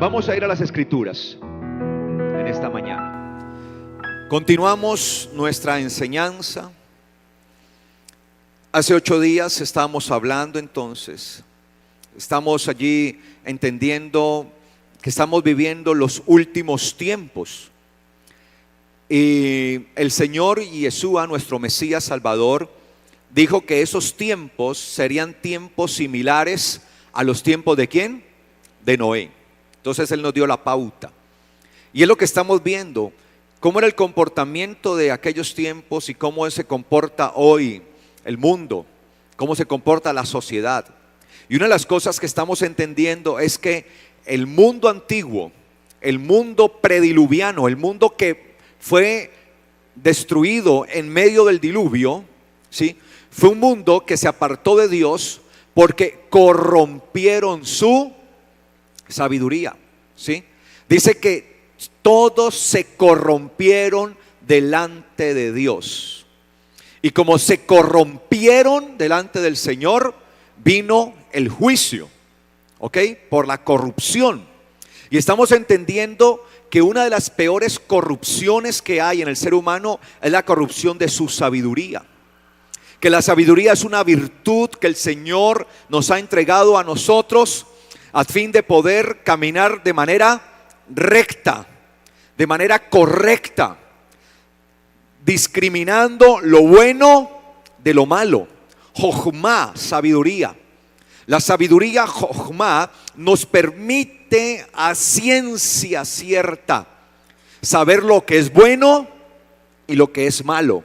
Vamos a ir a las Escrituras en esta mañana. Continuamos nuestra enseñanza. Hace 8 días estábamos hablando entonces. Estamos allí entendiendo que estamos viviendo los últimos tiempos. Y el Señor Yeshua, nuestro Mesías Salvador, dijo que esos tiempos serían tiempos similares a los tiempos ¿de quién? De Noé. Entonces Él nos dio la pauta. Y es lo que estamos viendo, cómo era el comportamiento de aquellos tiempos y cómo se comporta hoy el mundo, cómo se comporta la sociedad. Y una de las cosas que estamos entendiendo es que el mundo antiguo, el mundo prediluviano, el mundo que fue destruido en medio del diluvio, ¿sí? Fue un mundo que se apartó de Dios porque corrompieron su sabiduría, ¿sí? Dice que todos se corrompieron delante de Dios. Y como se corrompieron delante del Señor, vino el juicio, ¿ok? Por la corrupción. Y estamos entendiendo que una de las peores corrupciones que hay en el ser humano es la corrupción de su sabiduría. Que la sabiduría es una virtud que el Señor nos ha entregado a nosotros a fin de poder caminar de manera recta, de manera correcta, discriminando lo bueno de lo malo. Jochma, sabiduría. La sabiduría Jochma nos permite a ciencia cierta saber lo que es bueno y lo que es malo.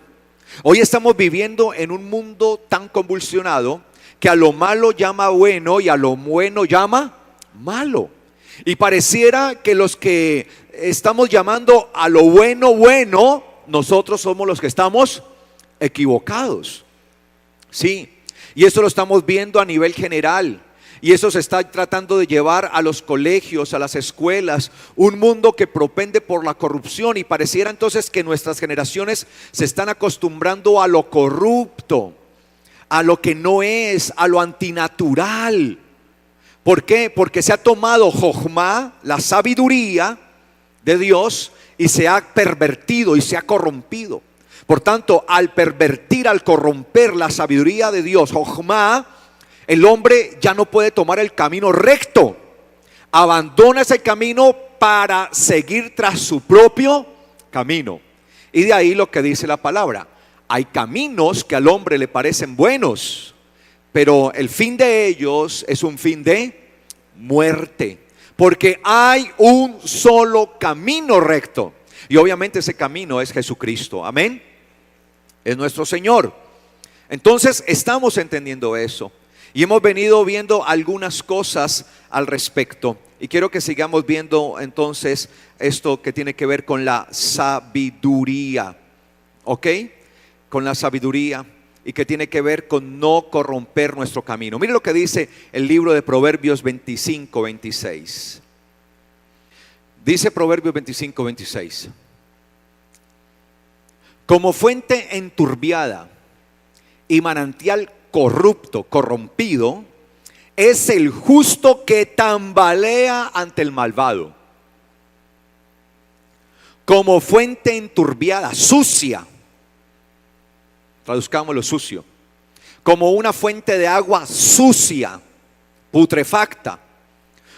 Hoy estamos viviendo en un mundo tan convulsionado que a lo malo llama bueno y a lo bueno llama malo. Y pareciera que los que estamos llamando a lo bueno bueno, nosotros somos los que estamos equivocados. Sí, y eso lo estamos viendo a nivel general. Y eso se está tratando de llevar a los colegios, a las escuelas, un mundo que propende por la corrupción. Y pareciera entonces que nuestras generaciones se están acostumbrando a lo corrupto, a lo que no es, a lo antinatural. ¿Por qué? Porque se ha tomado Jochma, la sabiduría de Dios, y se ha pervertido y se ha corrompido. Por tanto, al pervertir, al corromper la sabiduría de Dios, Jochma, el hombre ya no puede tomar el camino recto. Abandona ese camino para seguir tras su propio camino. Y de ahí lo que dice la palabra. Hay caminos que al hombre le parecen buenos, pero el fin de ellos es un fin de muerte. Porque hay un solo camino recto. Y obviamente ese camino es Jesucristo. Amén. Es nuestro Señor. Entonces estamos entendiendo eso. Y hemos venido viendo algunas cosas al respecto. Y quiero que sigamos viendo entonces esto que tiene que ver con la sabiduría. ¿Ok? Con la sabiduría. Y que tiene que ver con no corromper nuestro camino. Mire lo que dice el libro de Proverbios 25, 26. Dice Proverbios 25, 26. Como fuente enturbiada y manantial corrupto, corrompido, es el justo que tambalea ante el malvado. Como fuente enturbiada, sucia. Traduzcámoslo sucio. Como una fuente de agua sucia, putrefacta.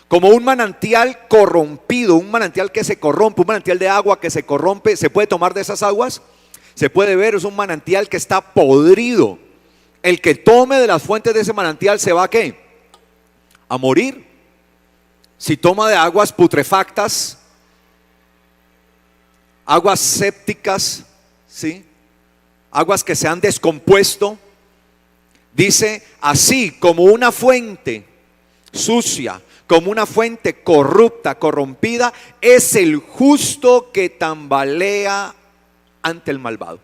Como un manantial corrompido, un manantial que se corrompe, un manantial de agua que se corrompe. ¿Se puede tomar de esas aguas? Se puede ver, es un manantial que está podrido. El que tome de las fuentes de ese manantial se va ¿a qué? A morir. Si toma de aguas putrefactas, aguas sépticas, ¿sí? Aguas que se han descompuesto. Dice, así como una fuente sucia, como una fuente corrupta, corrompida, es el justo que tambalea ante el malvado.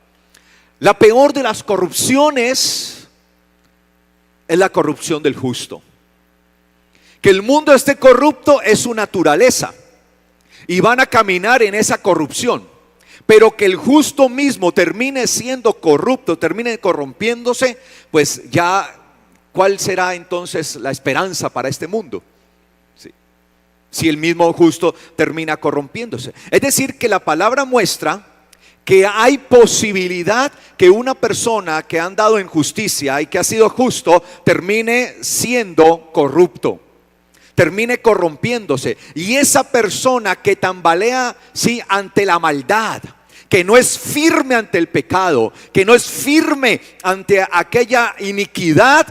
La peor de las corrupciones es la corrupción del justo. Que el mundo esté corrupto es su naturaleza y van a caminar en esa corrupción. Pero que el justo mismo termine siendo corrupto, termine corrompiéndose, pues ya, ¿cuál será entonces la esperanza para este mundo? ¿Sí? si el mismo justo termina corrompiéndose? Es decir, que la palabra muestra que hay posibilidad que una persona que ha andado en justicia y que ha sido justo termine siendo corrupto, termine corrompiéndose. Y esa persona que tambalea, sí, ante la maldad, que no es firme ante el pecado, que no es firme ante aquella iniquidad,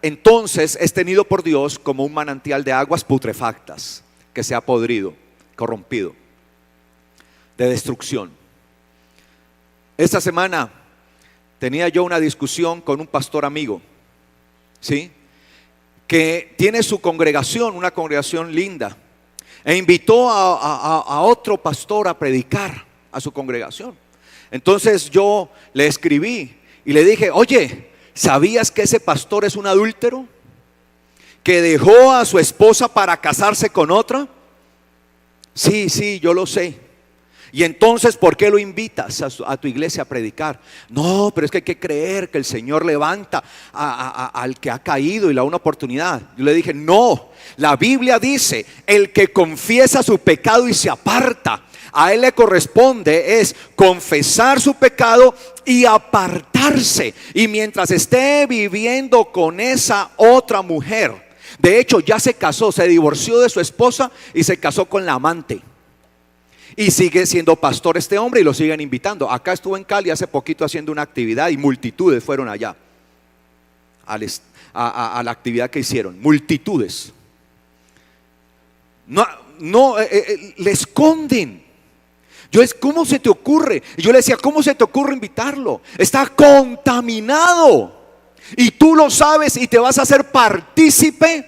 entonces es tenido por Dios como un manantial de aguas putrefactas, que se ha podrido, corrompido, de destrucción. Esta semana tenía yo una discusión con un pastor amigo, ¿sí?, que tiene su congregación, una congregación linda, e invitó a otro pastor a predicar a su congregación. Entonces yo le escribí y le dije: oye, ¿sabías que ese pastor es un adúltero? ¿Que dejó a su esposa para casarse con otra? Sí, yo lo sé. Y entonces, ¿por qué lo invitas a tu iglesia a predicar? No, pero es que hay que creer que el Señor levanta al que ha caído y le da una oportunidad. Yo le dije: no, la Biblia dice: el que confiesa su pecado y se aparta, a él le corresponde es confesar su pecado y apartarse. Y mientras esté viviendo con esa otra mujer, de hecho ya se casó, se divorció de su esposa y se casó con la amante. Y sigue siendo pastor este hombre y lo siguen invitando. Acá estuvo en Cali hace poquito haciendo una actividad y multitudes fueron allá a la actividad que hicieron. Multitudes. Le esconden. ¿Cómo se te ocurre? Y yo le decía: ¿cómo se te ocurre invitarlo? Está contaminado. Y tú lo sabes y te vas a hacer partícipe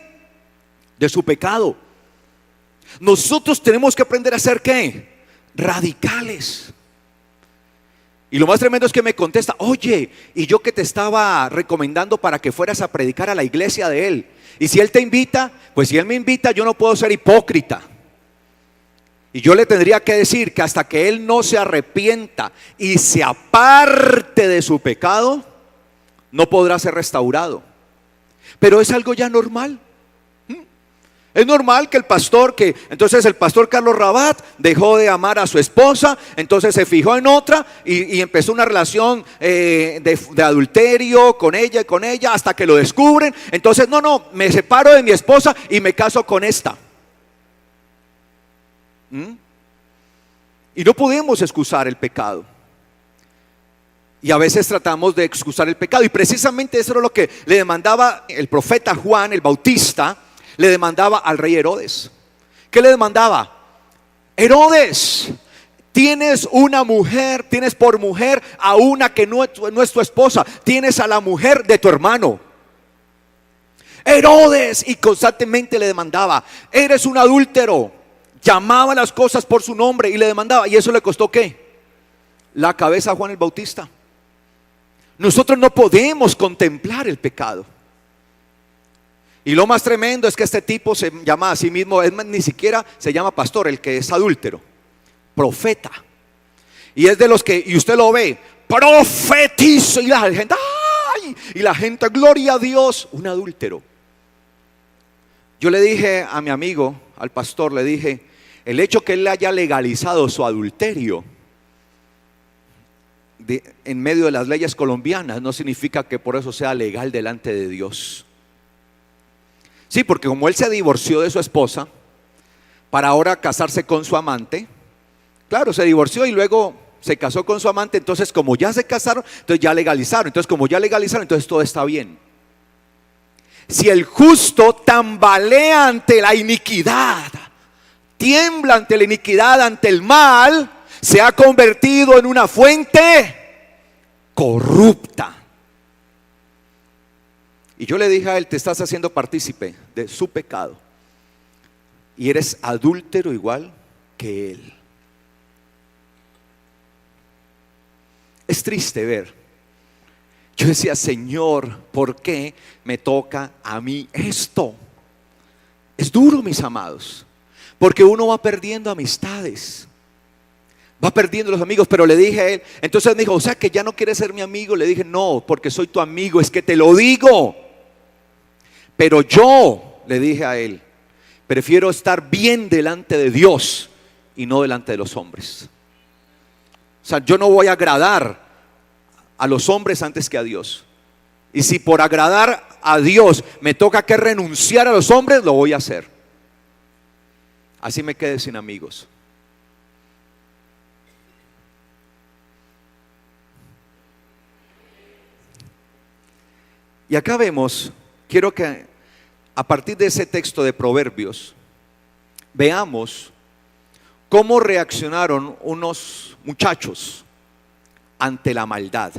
de su pecado. Nosotros tenemos que aprender a ser ¿qué? Radicales. Y lo más tremendo es que me contesta: oye, y yo que te estaba recomendando para que fueras a predicar a la iglesia de él, y si él te invita, pues si él me invita, yo no puedo ser hipócrita. Y yo le tendría que decir que hasta que él no se arrepienta y se aparte de su pecado, no podrá ser restaurado. Pero es algo ya normal. Es normal que entonces el pastor Carlos Rabat dejó de amar a su esposa, entonces se fijó en otra y empezó una relación de adulterio con ella hasta que lo descubren. Entonces no, me separo de mi esposa y me caso con esta. Y no podemos excusar el pecado. Y a veces tratamos de excusar el pecado. Y precisamente eso era lo que le demandaba el profeta Juan el Bautista. Le demandaba al rey Herodes. ¿Qué le demandaba? Herodes, tienes una mujer, tienes por mujer a una que no es tu esposa, tienes a la mujer de tu hermano. Herodes, y constantemente le demandaba: eres un adúltero. Llamaba las cosas por su nombre y le demandaba. ¿Y eso le costó qué? La cabeza a Juan el Bautista. Nosotros no podemos contemplar el pecado. Y lo más tremendo es que este tipo se llama a sí mismo, ni siquiera se llama pastor, el que es adúltero, profeta. Y es de los que, y usted lo ve, profetizo, y la gente, ¡ay! Y la gente, gloria a Dios, un adúltero. Yo le dije a mi amigo, al pastor, le dije: el hecho que él haya legalizado su adulterio en medio de las leyes colombianas no significa que por eso sea legal delante de Dios. Sí, porque como él se divorció de su esposa para ahora casarse con su amante, claro, se divorció y luego se casó con su amante. Entonces, como ya se casaron, entonces ya legalizaron. Entonces, como ya legalizaron, entonces todo está bien. Si el justo tambalea ante la iniquidad, tiembla ante la iniquidad, ante el mal, se ha convertido en una fuente corrupta. Y yo le dije a él: te estás haciendo partícipe de su pecado y eres adúltero igual que él. Es triste ver. Yo decía: Señor, ¿por qué me toca a mí esto? Es duro, mis amados, porque uno va perdiendo amistades, va perdiendo los amigos. Pero le dije a él, entonces me dijo: o sea que ya no quieres ser mi amigo. Le dije: no, porque soy tu amigo, es que te lo digo. Pero yo, le dije a él, Prefiero estar bien delante de Dios y no delante de los hombres. O sea, yo no voy a agradar a los hombres antes que a Dios. Y si por agradar a Dios me toca que renunciar a los hombres, lo voy a hacer. Así me quedé sin amigos. Y acá vemos, quiero que a partir de ese texto de Proverbios, veamos cómo reaccionaron unos muchachos ante la maldad,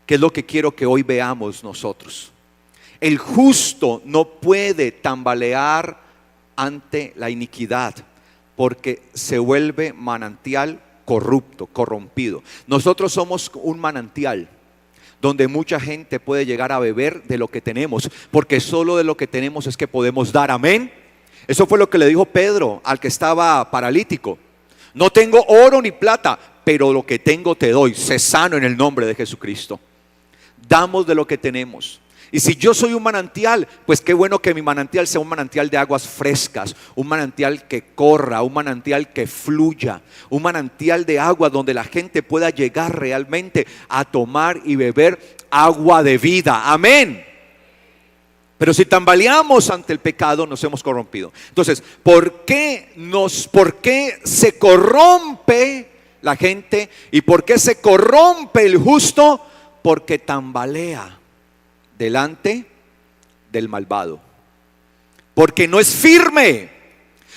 que es lo que quiero que hoy veamos nosotros. El justo no puede tambalear ante la iniquidad, porque se vuelve manantial corrupto, corrompido. Nosotros somos un manantial donde mucha gente puede llegar a beber de lo que tenemos, porque solo de lo que tenemos es que podemos dar. Amén. Eso fue lo que le dijo Pedro al que estaba paralítico: no tengo oro ni plata, pero lo que tengo te doy. Sé sano en el nombre de Jesucristo. Damos de lo que tenemos. Y si yo soy un manantial, pues qué bueno que mi manantial sea un manantial de aguas frescas, un manantial que corra, un manantial que fluya, un manantial de agua donde la gente pueda llegar realmente a tomar y beber agua de vida. Amén. Pero si tambaleamos ante el pecado, nos hemos corrompido. Entonces, ¿por qué se corrompe la gente? ¿Y por qué se corrompe el justo? Porque tambalea delante del malvado, porque no es firme,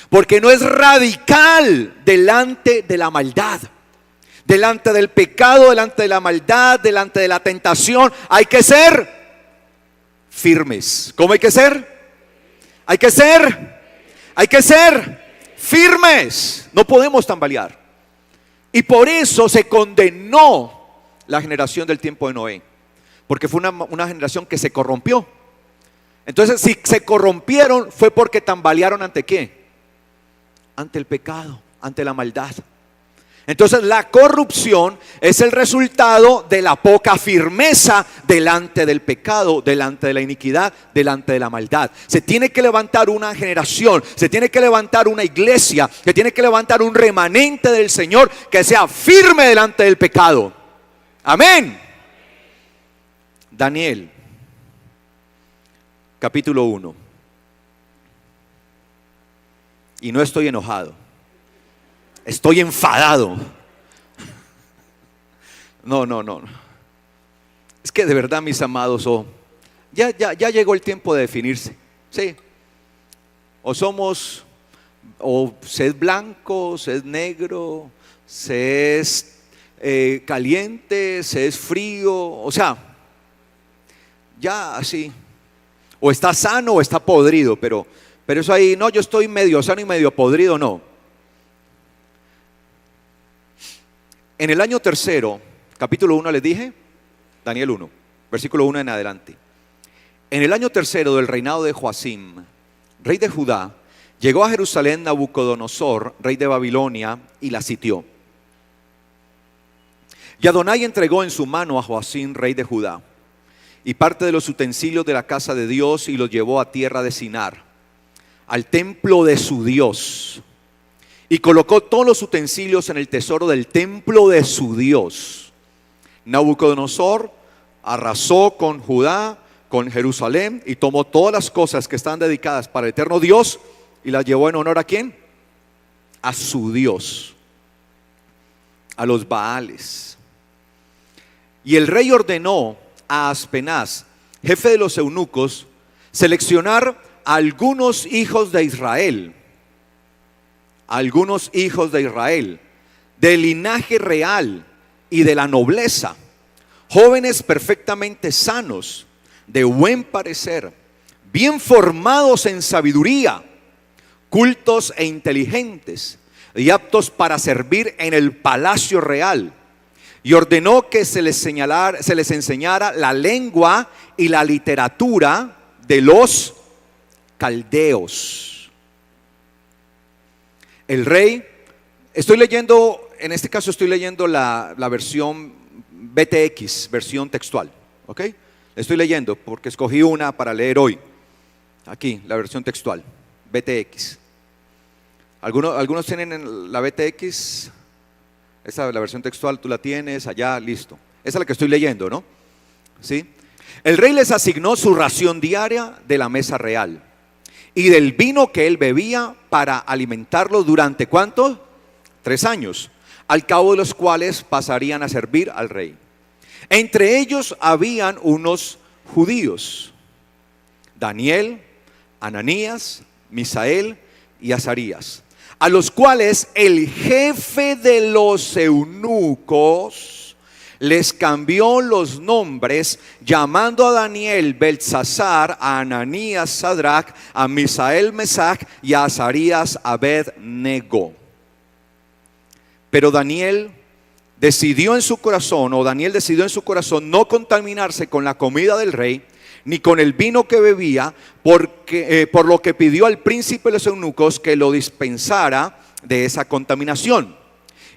porque no es radical delante de la maldad, delante del pecado, delante de la maldad, delante de la tentación. Hay que ser firmes. ¿Cómo hay que ser? Hay que ser firmes. No podemos tambalear. Y por eso se condenó la generación del tiempo de Noé, porque fue una generación que se corrompió. Entonces, si se corrompieron, fue porque tambalearon ante ¿qué? Ante el pecado, ante la maldad. Entonces, la corrupción es el resultado de la poca firmeza delante del pecado, delante de la iniquidad, delante de la maldad. Se tiene que levantar una generación, se tiene que levantar una iglesia, se tiene que levantar un remanente del Señor que sea firme delante del pecado. Amén. Daniel, capítulo 1. Y no estoy enojado, estoy enfadado. No. Es que de verdad, mis amados, ya llegó el tiempo de definirse. Sí. O se es blanco, se es negro, se es caliente, se es frío. O sea, ya así, o está sano o está podrido, pero eso ahí, no, yo estoy medio sano y medio podrido, no. En el año tercero, capítulo 1 les dije, Daniel 1, versículo 1 en adelante. En el año tercero del reinado de Joacim, rey de Judá, llegó a Jerusalén Nabucodonosor, rey de Babilonia, y la sitió. Y Adonai entregó en su mano a Joacim, rey de Judá, y parte de los utensilios de la casa de Dios, y los llevó a tierra de Sinar, al templo de su Dios, y colocó todos los utensilios en el tesoro del templo de su Dios. Nabucodonosor arrasó con Judá, con Jerusalén, y tomó todas las cosas que están dedicadas para el eterno Dios y las llevó en honor ¿a quién? A su Dios, a los Baales. Y el rey ordenó a Aspenaz, jefe de los eunucos, seleccionar a algunos hijos de Israel, del linaje real y de la nobleza, jóvenes perfectamente sanos, de buen parecer, bien formados en sabiduría, cultos e inteligentes, y aptos para servir en el palacio real. Y ordenó que se les enseñara la lengua y la literatura de los caldeos. El rey, en este caso estoy leyendo la versión BTX, versión textual, ¿ok? Estoy leyendo porque escogí una para leer hoy. Aquí, la versión textual, BTX. Algunos tienen la BTX, esa la versión textual, tú la tienes, allá, listo. Esa es la que estoy leyendo, ¿no? ¿Sí? El rey les asignó su ración diaria de la mesa real y del vino que él bebía para alimentarlo durante ¿cuánto? 3 años, al cabo de los cuales pasarían a servir al rey. Entre ellos habían unos judíos, Daniel, Ananías, Misael y Azarías, a los cuales el jefe de los eunucos les cambió los nombres, llamando a Daniel Beltsasar, a Ananías Sadrach, a Misael Mesach y a Azarías Abed-nego. Pero Daniel decidió en su corazón no contaminarse con la comida del rey, ni con el vino que bebía, por lo que pidió al príncipe de los eunucos que lo dispensara de esa contaminación.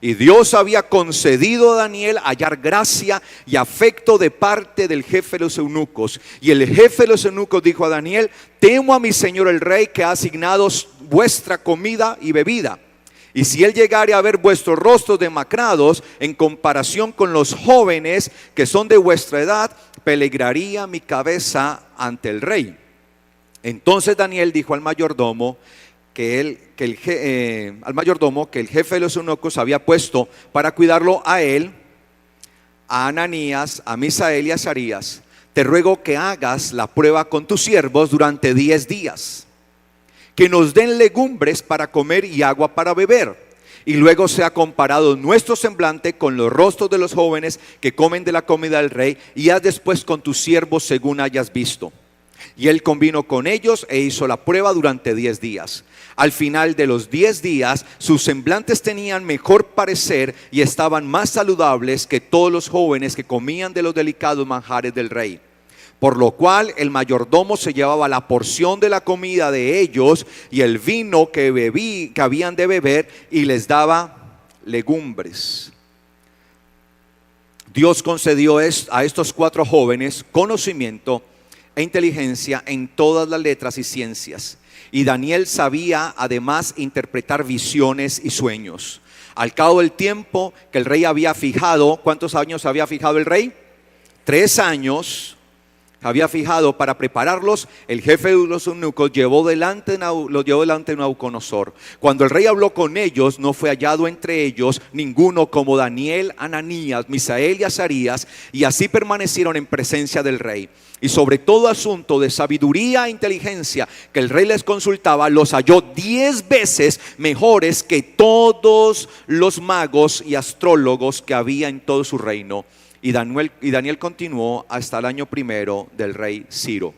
Y Dios había concedido a Daniel hallar gracia y afecto de parte del jefe de los eunucos. Y el jefe de los eunucos dijo a Daniel: temo a mi señor el rey, que ha asignado vuestra comida y bebida. Y si él llegare a ver vuestros rostros demacrados en comparación con los jóvenes que son de vuestra edad, peligraría mi cabeza ante el rey. Entonces Daniel dijo al mayordomo que el jefe de los eunucos había puesto para cuidarlo a él, a Ananías, a Misael y a Azarías: te ruego que hagas la prueba con tus siervos durante 10 días, que nos den legumbres para comer y agua para beber, y luego sea comparado nuestro semblante con los rostros de los jóvenes que comen de la comida del rey, y haz después con tus siervos según hayas visto. Y él convino con ellos e hizo la prueba durante 10 días. Al final de los 10 días, sus semblantes tenían mejor parecer y estaban más saludables que todos los jóvenes que comían de los delicados manjares del rey. Por lo cual el mayordomo se llevaba la porción de la comida de ellos y el vino que habían de beber, y les daba legumbres. Dios concedió a estos 4 jóvenes conocimiento e inteligencia en todas las letras y ciencias. Y Daniel sabía además interpretar visiones y sueños. Al cabo del tiempo que el rey había fijado, ¿cuántos años había fijado el rey? 3 años había fijado para prepararlos. El jefe de los eunucos los llevó delante de Nabucodonosor. Cuando el rey habló con ellos, no fue hallado entre ellos ninguno como Daniel, Ananías, Misael y Azarías, y así permanecieron en presencia del rey. Y sobre todo asunto de sabiduría e inteligencia que el rey les consultaba, los halló 10 veces mejores que todos los magos y astrólogos que había en todo su reino. Y Daniel continuó hasta el año 1 del rey Ciro.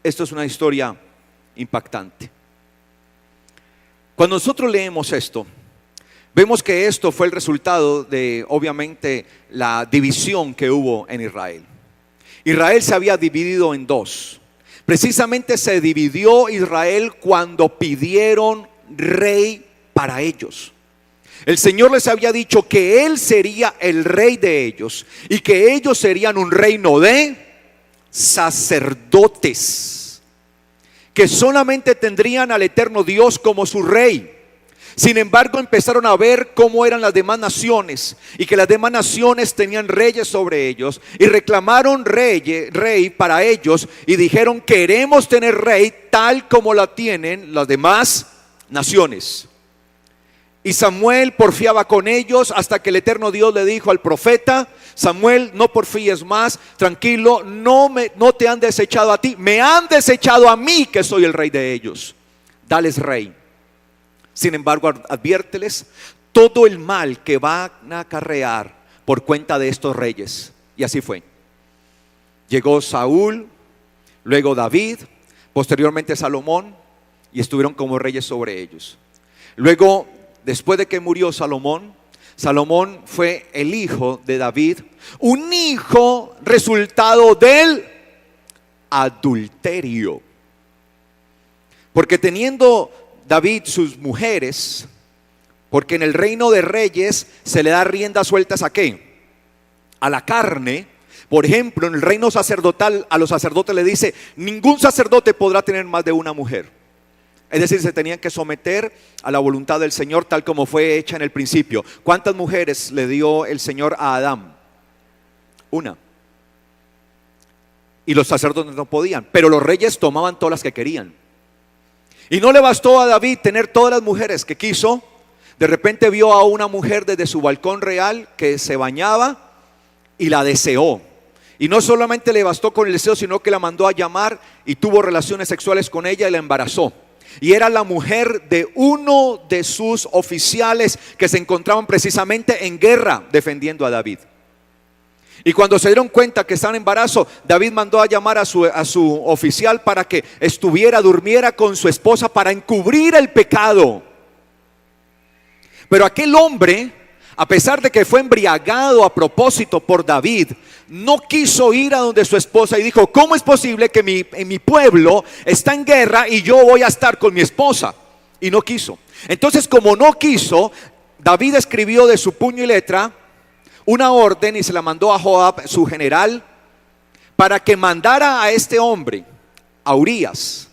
Esto es una historia impactante. Cuando nosotros leemos esto, vemos que esto fue el resultado de, obviamente, la división que hubo en Israel. Israel se había dividido en 2. Precisamente se dividió Israel cuando pidieron rey para ellos. El Señor les había dicho que Él sería el rey de ellos y que ellos serían un reino de sacerdotes, que solamente tendrían al eterno Dios como su rey. Sin embargo, empezaron a ver cómo eran las demás naciones y que las demás naciones tenían reyes sobre ellos, y reclamaron rey para ellos y dijeron: queremos tener rey tal como la tienen las demás naciones. Y Samuel porfiaba con ellos hasta que el eterno Dios le dijo al profeta: Samuel, no porfíes más, tranquilo, no te han desechado a ti, me han desechado a mí, que soy el rey de ellos. Dales rey. Sin embargo, adviérteles todo el mal que van a acarrear por cuenta de estos reyes. Y así fue. Llegó Saúl, luego David, posteriormente Salomón, y estuvieron como reyes sobre ellos. Luego, después de que murió Salomón fue el hijo de David, un hijo resultado del adulterio. Porque teniendo David sus mujeres, porque en el reino de reyes se le da riendas sueltas ¿a qué? A la carne. Por ejemplo, en el reino sacerdotal, a los sacerdotes le dice: ningún sacerdote podrá tener más de una mujer. Es decir, se tenían que someter a la voluntad del Señor tal como fue hecha en el principio. ¿Cuántas mujeres le dio el Señor a Adán? Una. Y los sacerdotes no podían, pero los reyes tomaban todas las que querían. Y no le bastó a David tener todas las mujeres que quiso. De repente vio a una mujer desde su balcón real que se bañaba y la deseó. Y no solamente le bastó con el deseo, sino que la mandó a llamar y tuvo relaciones sexuales con ella y la embarazó. Y era la mujer de uno de sus oficiales que se encontraban precisamente en guerra defendiendo a David. Y cuando se dieron cuenta que estaba en embarazo, David mandó a llamar a su oficial para que durmiera con su esposa para encubrir el pecado. Pero aquel hombre, a pesar de que fue embriagado a propósito por David, no quiso ir a donde su esposa y dijo: ¿cómo es posible que en mi pueblo está en guerra y yo voy a estar con mi esposa? Y no quiso. Entonces, como no quiso, David escribió de su puño y letra una orden y se la mandó a Joab, su general, para que mandara a este hombre, a Urías,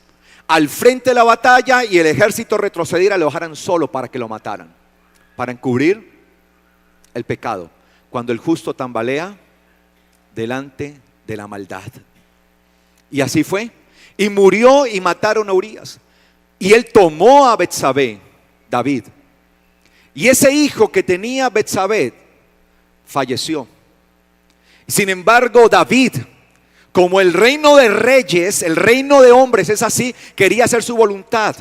al frente de la batalla, y el ejército retrocediera, lo dejaran solo para que lo mataran, para encubrir el pecado, cuando el justo tambalea delante de la maldad. Y así fue, y murió y mataron a Urías. Y él tomó a Betsabé, David, y ese hijo que tenía Betsabé falleció. Sin embargo, David, como el reino de reyes, el reino de hombres es así, quería hacer su voluntad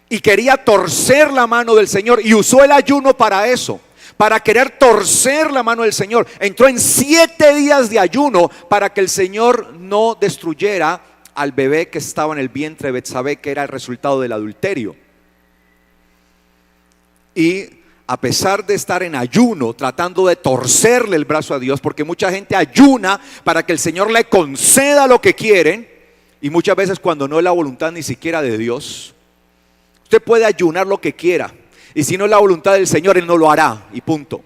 y quería torcer la mano del Señor, y usó el ayuno para eso, para querer torcer la mano del Señor. Entró en 7 días de ayuno para que el Señor no destruyera al bebé que estaba en el vientre de Betsabé, que era el resultado del adulterio. Y a pesar de estar en ayuno, tratando de torcerle el brazo a Dios, porque mucha gente ayuna para que el Señor le conceda lo que quieren, y muchas veces cuando no es la voluntad ni siquiera de Dios. Usted puede ayunar lo que quiera, y si no es la voluntad del Señor, Él no lo hará, y punto.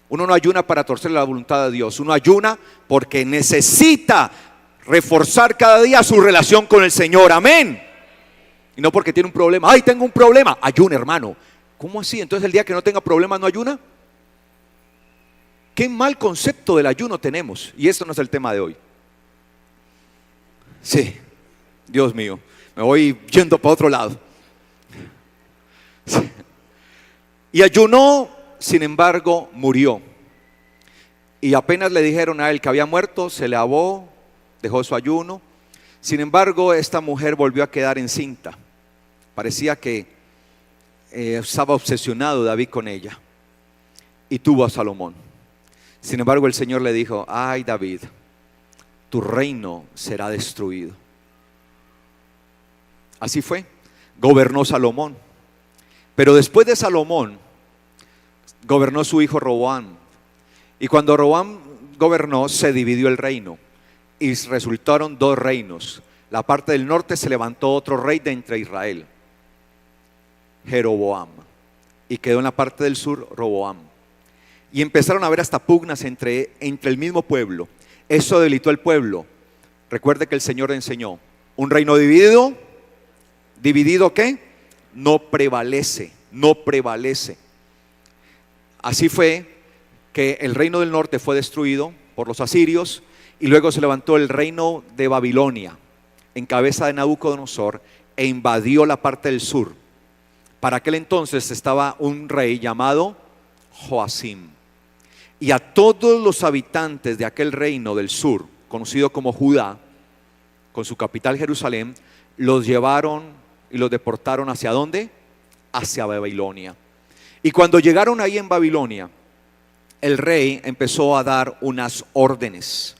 Uno no ayuna para torcer la voluntad de Dios, uno ayuna porque necesita reforzar cada día su relación con el Señor, amén. Y no porque tiene un problema. Ay, tengo un problema. Ayuna, hermano. ¿Cómo así? Entonces el día que no tenga problemas no ayuna. Qué mal concepto del ayuno tenemos. Y esto no es el tema de hoy. Sí, Dios mío, me voy yendo para otro lado. Sí. Y ayunó, sin embargo, murió. Y apenas le dijeron a él que había muerto, se lavó, dejó su ayuno. Sin embargo, esta mujer volvió a quedar encinta. Parecía que estaba obsesionado David con ella, y tuvo a Salomón. Sin embargo, el Señor le dijo: ay, David, tu reino será destruido. Así fue, gobernó Salomón. Pero después de Salomón, gobernó su hijo Roboam. Y cuando Roboam gobernó, se dividió el reino, y resultaron 2 reinos. La parte del norte se levantó otro rey de entre Israel, Jeroboam, y quedó en la parte del sur Roboam. Y empezaron a haber hasta pugnas entre el mismo pueblo. Eso debilitó el pueblo. Recuerde que el Señor enseñó: un reino dividido, ¿dividido qué? No prevalece, no prevalece. Así fue que el reino del norte fue destruido por los asirios, y luego se levantó el reino de Babilonia en cabeza de Nabucodonosor e invadió la parte del sur. Para aquel entonces estaba un rey llamado Joacim, y a todos los habitantes de aquel reino del sur, conocido como Judá, con su capital Jerusalén, los llevaron y los deportaron ¿hacia dónde? Hacia Babilonia. Y cuando llegaron ahí en Babilonia, el rey empezó a dar unas órdenes.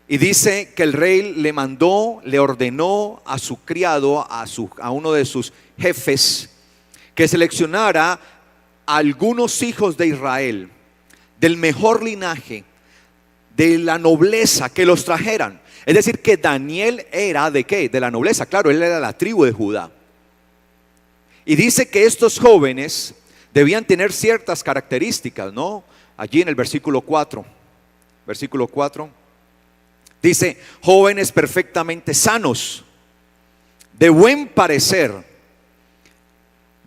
Y dice que el rey le ordenó a su criado, a uno de sus jefes, que seleccionara a algunos hijos de Israel, del mejor linaje, de la nobleza, que los trajeran. Es decir, que Daniel era ¿de qué? De la nobleza, claro, él era de la tribu de Judá. Y dice que estos jóvenes debían tener ciertas características, ¿no? Allí en el versículo 4, dice: jóvenes perfectamente sanos, de buen parecer,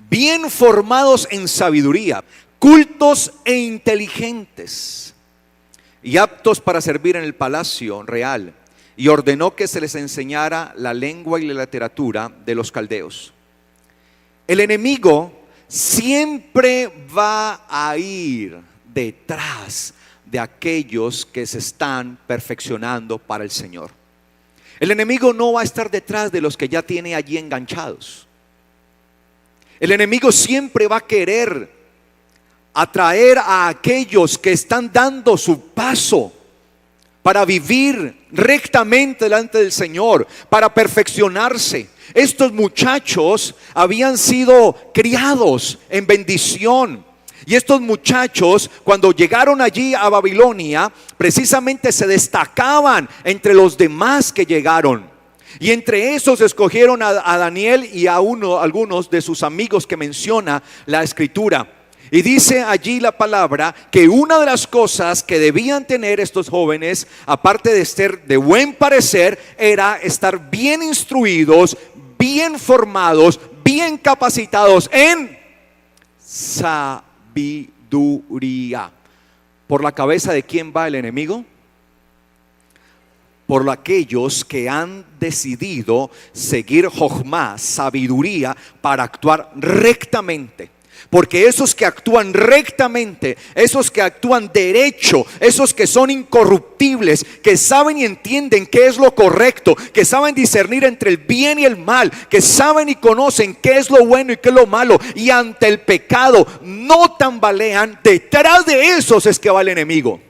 bien formados en sabiduría, cultos e inteligentes, y aptos para servir en el palacio real. Y ordenó que se les enseñara la lengua y la literatura de los caldeos. El enemigo siempre va a ir detrás de aquellos que se están perfeccionando para el Señor. El enemigo no va a estar detrás de los que ya tiene allí enganchados. El enemigo siempre va a querer atraer a aquellos que están dando su paso para vivir rectamente delante del Señor, para perfeccionarse. Estos muchachos habían sido criados en bendición. Y estos muchachos, cuando llegaron allí a Babilonia, precisamente se destacaban entre los demás que llegaron. Y entre esos escogieron a Daniel y a algunos de sus amigos que menciona la Escritura. Y dice allí la palabra que una de las cosas que debían tener estos jóvenes, aparte de ser de buen parecer, era estar bien instruidos, bien formados, bien capacitados en sabiduría. ¿Por la cabeza de quién va el enemigo? Por aquellos que han decidido seguir Jochma, sabiduría, para actuar rectamente. Porque esos que actúan rectamente, esos que actúan derecho, esos que son incorruptibles, que saben y entienden qué es lo correcto, que saben discernir entre el bien y el mal, que saben y conocen qué es lo bueno y qué es lo malo, y ante el pecado no tambalean, detrás de esos es que va el enemigo.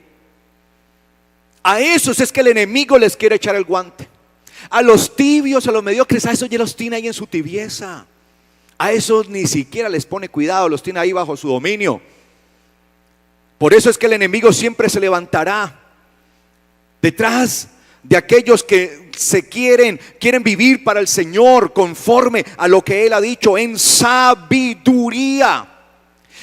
A esos es que el enemigo les quiere echar el guante. A los tibios, a los mediocres, a esos ya los tiene ahí en su tibieza. A esos ni siquiera les pone cuidado, los tiene ahí bajo su dominio. Por eso es que el enemigo siempre se levantará detrás de aquellos que quieren vivir para el Señor conforme a lo que Él ha dicho en sabiduría.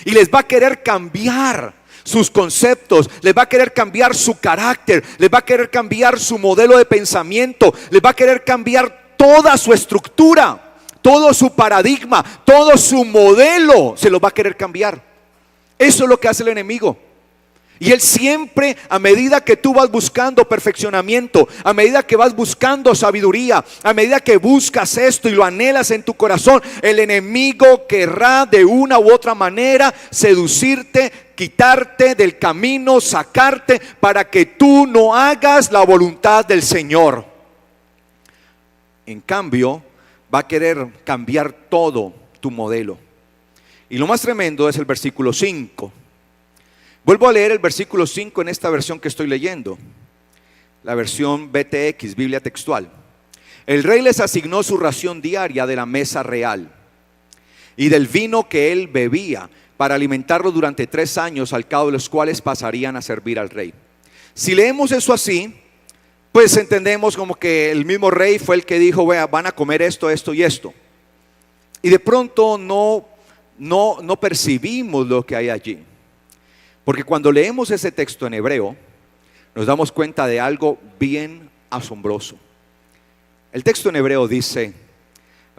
Y les va a querer cambiar sus conceptos, les va a querer cambiar su carácter, les va a querer cambiar su modelo de pensamiento, les va a querer cambiar toda su estructura. Todo su paradigma, todo su modelo se lo va a querer cambiar. Eso es lo que hace el enemigo. Y él siempre, a medida que tú vas buscando perfeccionamiento, a medida que vas buscando sabiduría, a medida que buscas esto y lo anhelas en tu corazón, el enemigo querrá de una u otra manera seducirte, quitarte del camino, sacarte para que tú no hagas la voluntad del Señor. En cambio, va a querer cambiar todo tu modelo. Y lo más tremendo es el versículo 5. Vuelvo a leer el versículo 5 en esta versión que estoy leyendo, la versión BTX, Biblia textual. El rey les asignó su ración diaria de la mesa real y del vino que él bebía, para alimentarlo durante 3 años, al cabo de los cuales pasarían a servir al rey. Si leemos eso así, pues entendemos como que el mismo rey fue el que dijo: vea, van a comer esto, esto y esto. Y de pronto no percibimos lo que hay allí. Porque cuando leemos ese texto en hebreo, nos damos cuenta de algo bien asombroso. El texto en hebreo dice: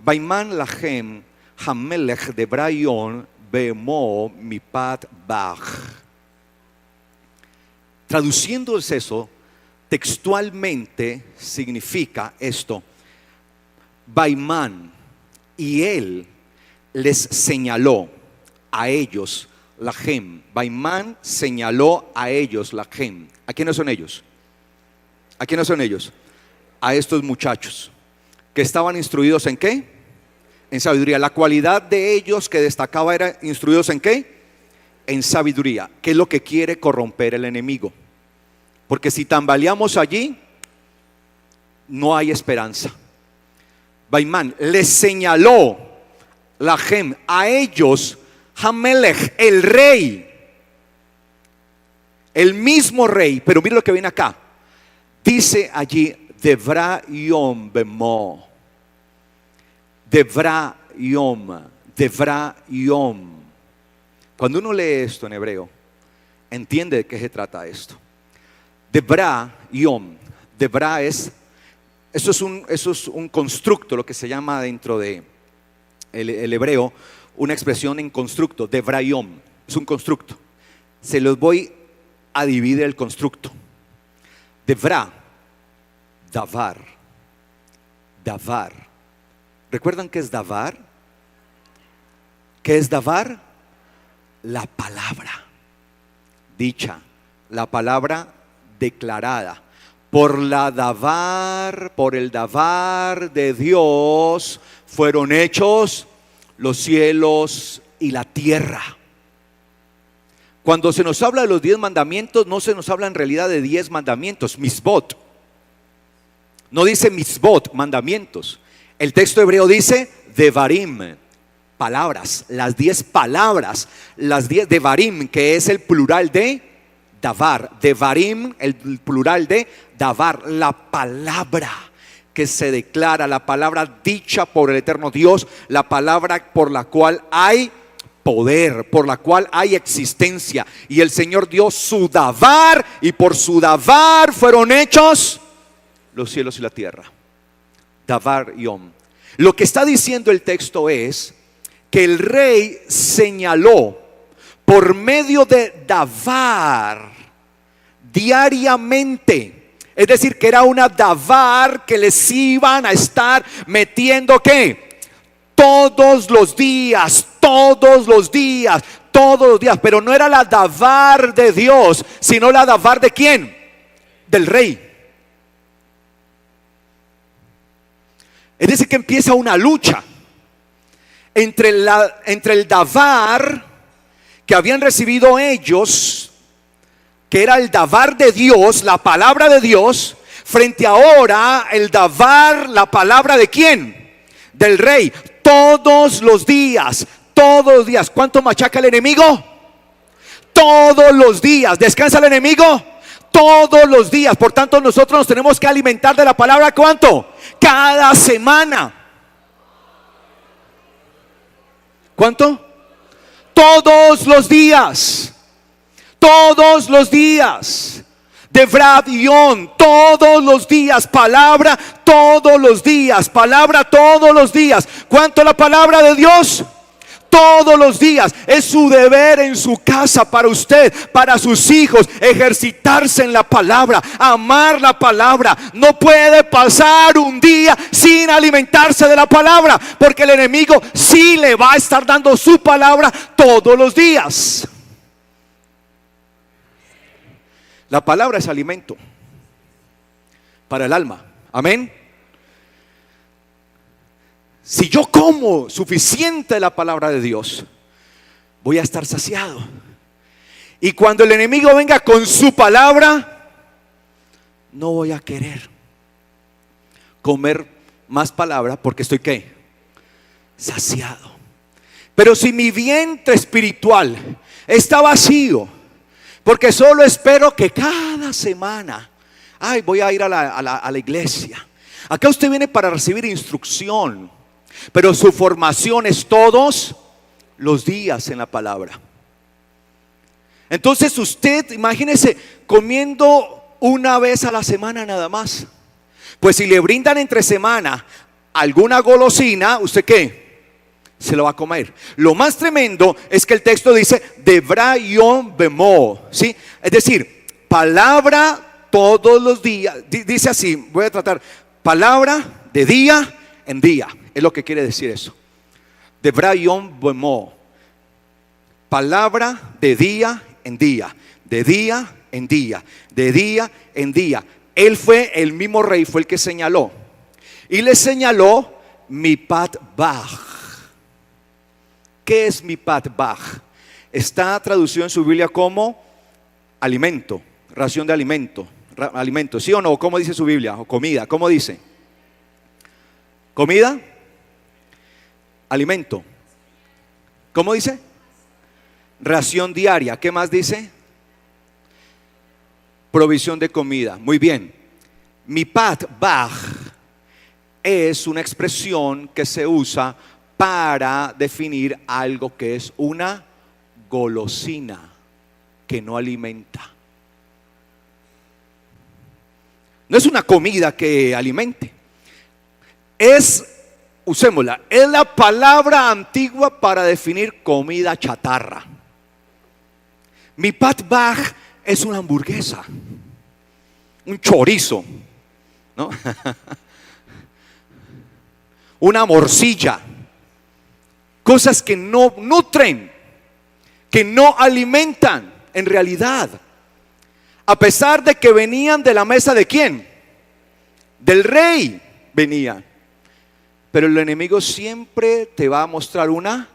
Vaiman lachem hamelech de Brayon bemo mipat bach. Traduciendo eso textualmente significa esto: Baimán, y él les señaló a ellos, Lachem. Baimán señaló a ellos, Lachem. ¿A quiénes son ellos? ¿A quiénes son ellos? A estos muchachos que estaban instruidos en ¿qué? En sabiduría. La cualidad de ellos que destacaba era instruidos en ¿qué? En sabiduría. ¿Qué es lo que quiere corromper el enemigo? Porque si tambaleamos allí, no hay esperanza. Baimán les señaló, Lachem, a ellos, Hamelech, el rey, el mismo rey. Pero mira lo que viene acá. Dice allí: Devra Yom Bemo. Devra Yom. Devra Yom. Cuando uno lee esto en hebreo, entiende de qué se trata esto. Devra Yom. Devra es Eso es un constructo, lo que se llama dentro de el hebreo, una expresión en constructo, devrayom, es un constructo. Se los voy a dividir el constructo. Devra, davar, davar. ¿Recuerdan qué es davar? ¿Qué es davar? La palabra dicha, la palabra declarada. Por el davar de Dios fueron hechos los cielos y la tierra. Cuando se nos habla de los 10 mandamientos, no se nos habla en realidad de 10 mandamientos, misbot. No dice misbot, mandamientos. El texto hebreo dice devarim, palabras, las 10 palabras, las 10 devarim, que es el plural de davar. Devarim, el plural de davar, la palabra que se declara, la palabra dicha por el eterno Dios, la palabra por la cual hay poder, por la cual hay existencia. Y el Señor dio su davar, y por su davar fueron hechos los cielos y la tierra. Davar yom. Lo que está diciendo el texto es que el rey señaló por medio de davar diariamente, es decir, que era una davar que les iban a estar metiendo ¿qué? Todos los días, todos los días, todos los días. Pero no era la davar de Dios, sino la davar de ¿quién? Del rey. Es decir, que empieza una lucha entre el davar que habían recibido ellos, que era el davar de Dios, la palabra de Dios, frente ahora el davar, la palabra de ¿quién? Del rey. Todos los días, todos los días. ¿Cuánto machaca el enemigo? Todos los días. ¿Descansa el enemigo? Todos los días. Por tanto, nosotros nos tenemos que alimentar de la palabra. ¿Cuánto? Cada semana. ¿Cuánto? Todos los días. Todos los días. De Vradión, todos los días. Palabra todos los días. Palabra todos los días. ¿Cuánto la palabra de Dios? Todos los días. Es su deber en su casa, para usted, para sus hijos, ejercitarse en la palabra, amar la palabra. No puede pasar un día sin alimentarse de la palabra, porque el enemigo sí le va a estar dando su palabra todos los días. La palabra es alimento para el alma. Amén. Si yo como suficiente de la palabra de Dios, voy a estar saciado. Y cuando el enemigo venga con su palabra, no voy a querer comer más palabra, porque estoy ¿qué? Saciado. Pero si mi vientre espiritual está vacío, porque solo espero que cada semana, voy a ir a la iglesia. Acá usted viene para recibir instrucción, pero su formación es todos los días en la palabra. Entonces usted, imagínese, comiendo una vez a la semana nada más. Pues si le brindan entre semana alguna golosina, ¿usted qué? Se lo va a comer. Lo más tremendo es que el texto dice Devra yom bemo, ¿sí? Es decir, palabra todos los días. Dice así, voy a tratar, palabra de día en día. Es lo que quiere decir eso. Devra yom bemo, palabra de día en día, de día en día, de día en día. Él fue, el mismo rey fue el que señaló. Y le señaló Mipat Bach. ¿Qué es Mipat Bach? Está traducido en su Biblia como alimento, ración de alimento, alimento, ¿sí o no? ¿Cómo dice su Biblia? O comida, ¿cómo dice? ¿Comida? Alimento. ¿Cómo dice? Ración diaria. ¿Qué más dice? Provisión de comida. Muy bien. Mipat Bach es una expresión que se usa para definir algo que es una golosina que no alimenta. No es una comida que alimente, usémosla, es la palabra antigua para definir comida chatarra. Mi pat bag es una hamburguesa, un chorizo, ¿no? Una morcilla, cosas que no nutren, que no alimentan en realidad, a pesar de que venían de la mesa de ¿quién? Del rey venía. Pero el enemigo siempre te va a mostrar una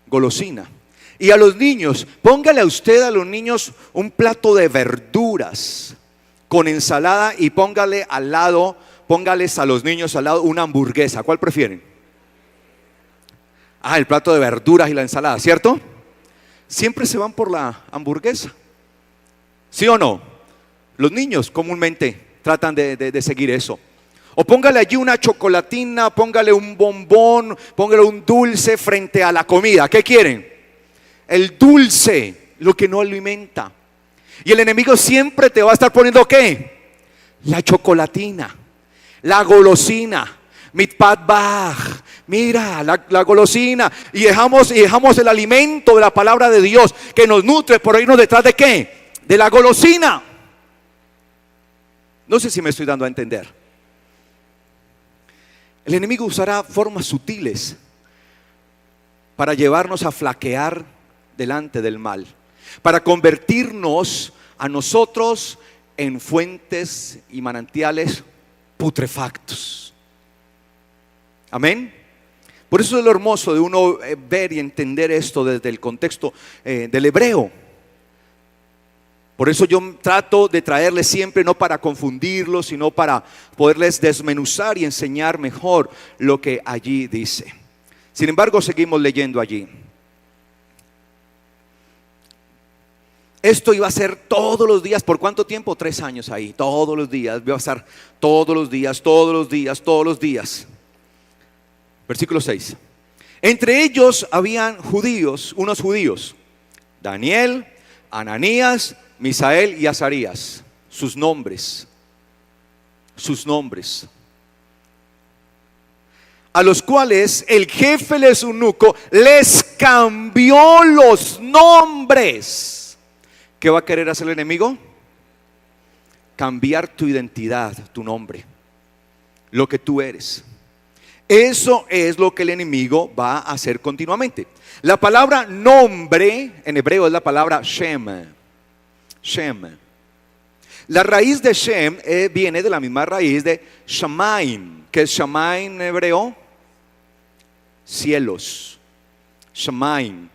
golosina. Y a los niños, póngale a usted a los niños un plato de verduras con ensalada y póngales a los niños al lado una hamburguesa. ¿Cuál prefieren? El plato de verduras y la ensalada, ¿cierto? Siempre se van por la hamburguesa. ¿Sí o no? Los niños comúnmente tratan de seguir eso. O póngale allí una chocolatina, póngale un bombón, póngale un dulce frente a la comida. ¿Qué quieren? El dulce, lo que no alimenta. Y el enemigo siempre te va a estar poniendo ¿qué? La chocolatina, la golosina, mitpat bag. Mira, la golosina. Y dejamos el alimento de la palabra de Dios que nos nutre por irnos detrás de ¿qué? De la golosina. No sé si me estoy dando a entender. El enemigo usará formas sutiles para llevarnos a flaquear delante del mal, para convertirnos a nosotros en fuentes y manantiales putrefactos. Amén. Por eso es lo hermoso de uno ver y entender esto desde el contexto del hebreo. Por eso yo trato de traerles siempre, no para confundirlos, sino para poderles desmenuzar y enseñar mejor lo que allí dice. Sin embargo, seguimos leyendo allí. Esto iba a ser todos los días. ¿Por cuánto tiempo? 3 años ahí. Todos los días. Iba a estar todos los días, todos los días, todos los días. Versículo 6. Entre ellos habían unos judíos, Daniel, Ananías, Misael y Azarías. Sus nombres. A los cuales el jefe del eunuco les cambió los nombres. ¿Qué va a querer hacer el enemigo? Cambiar tu identidad, tu nombre, lo que tú eres. Eso es lo que el enemigo va a hacer continuamente. La palabra nombre en hebreo es la palabra Shem. La raíz de Shem viene de la misma raíz de Shamaim. ¿Qué es Shamaim en hebreo? Cielos. Shamaim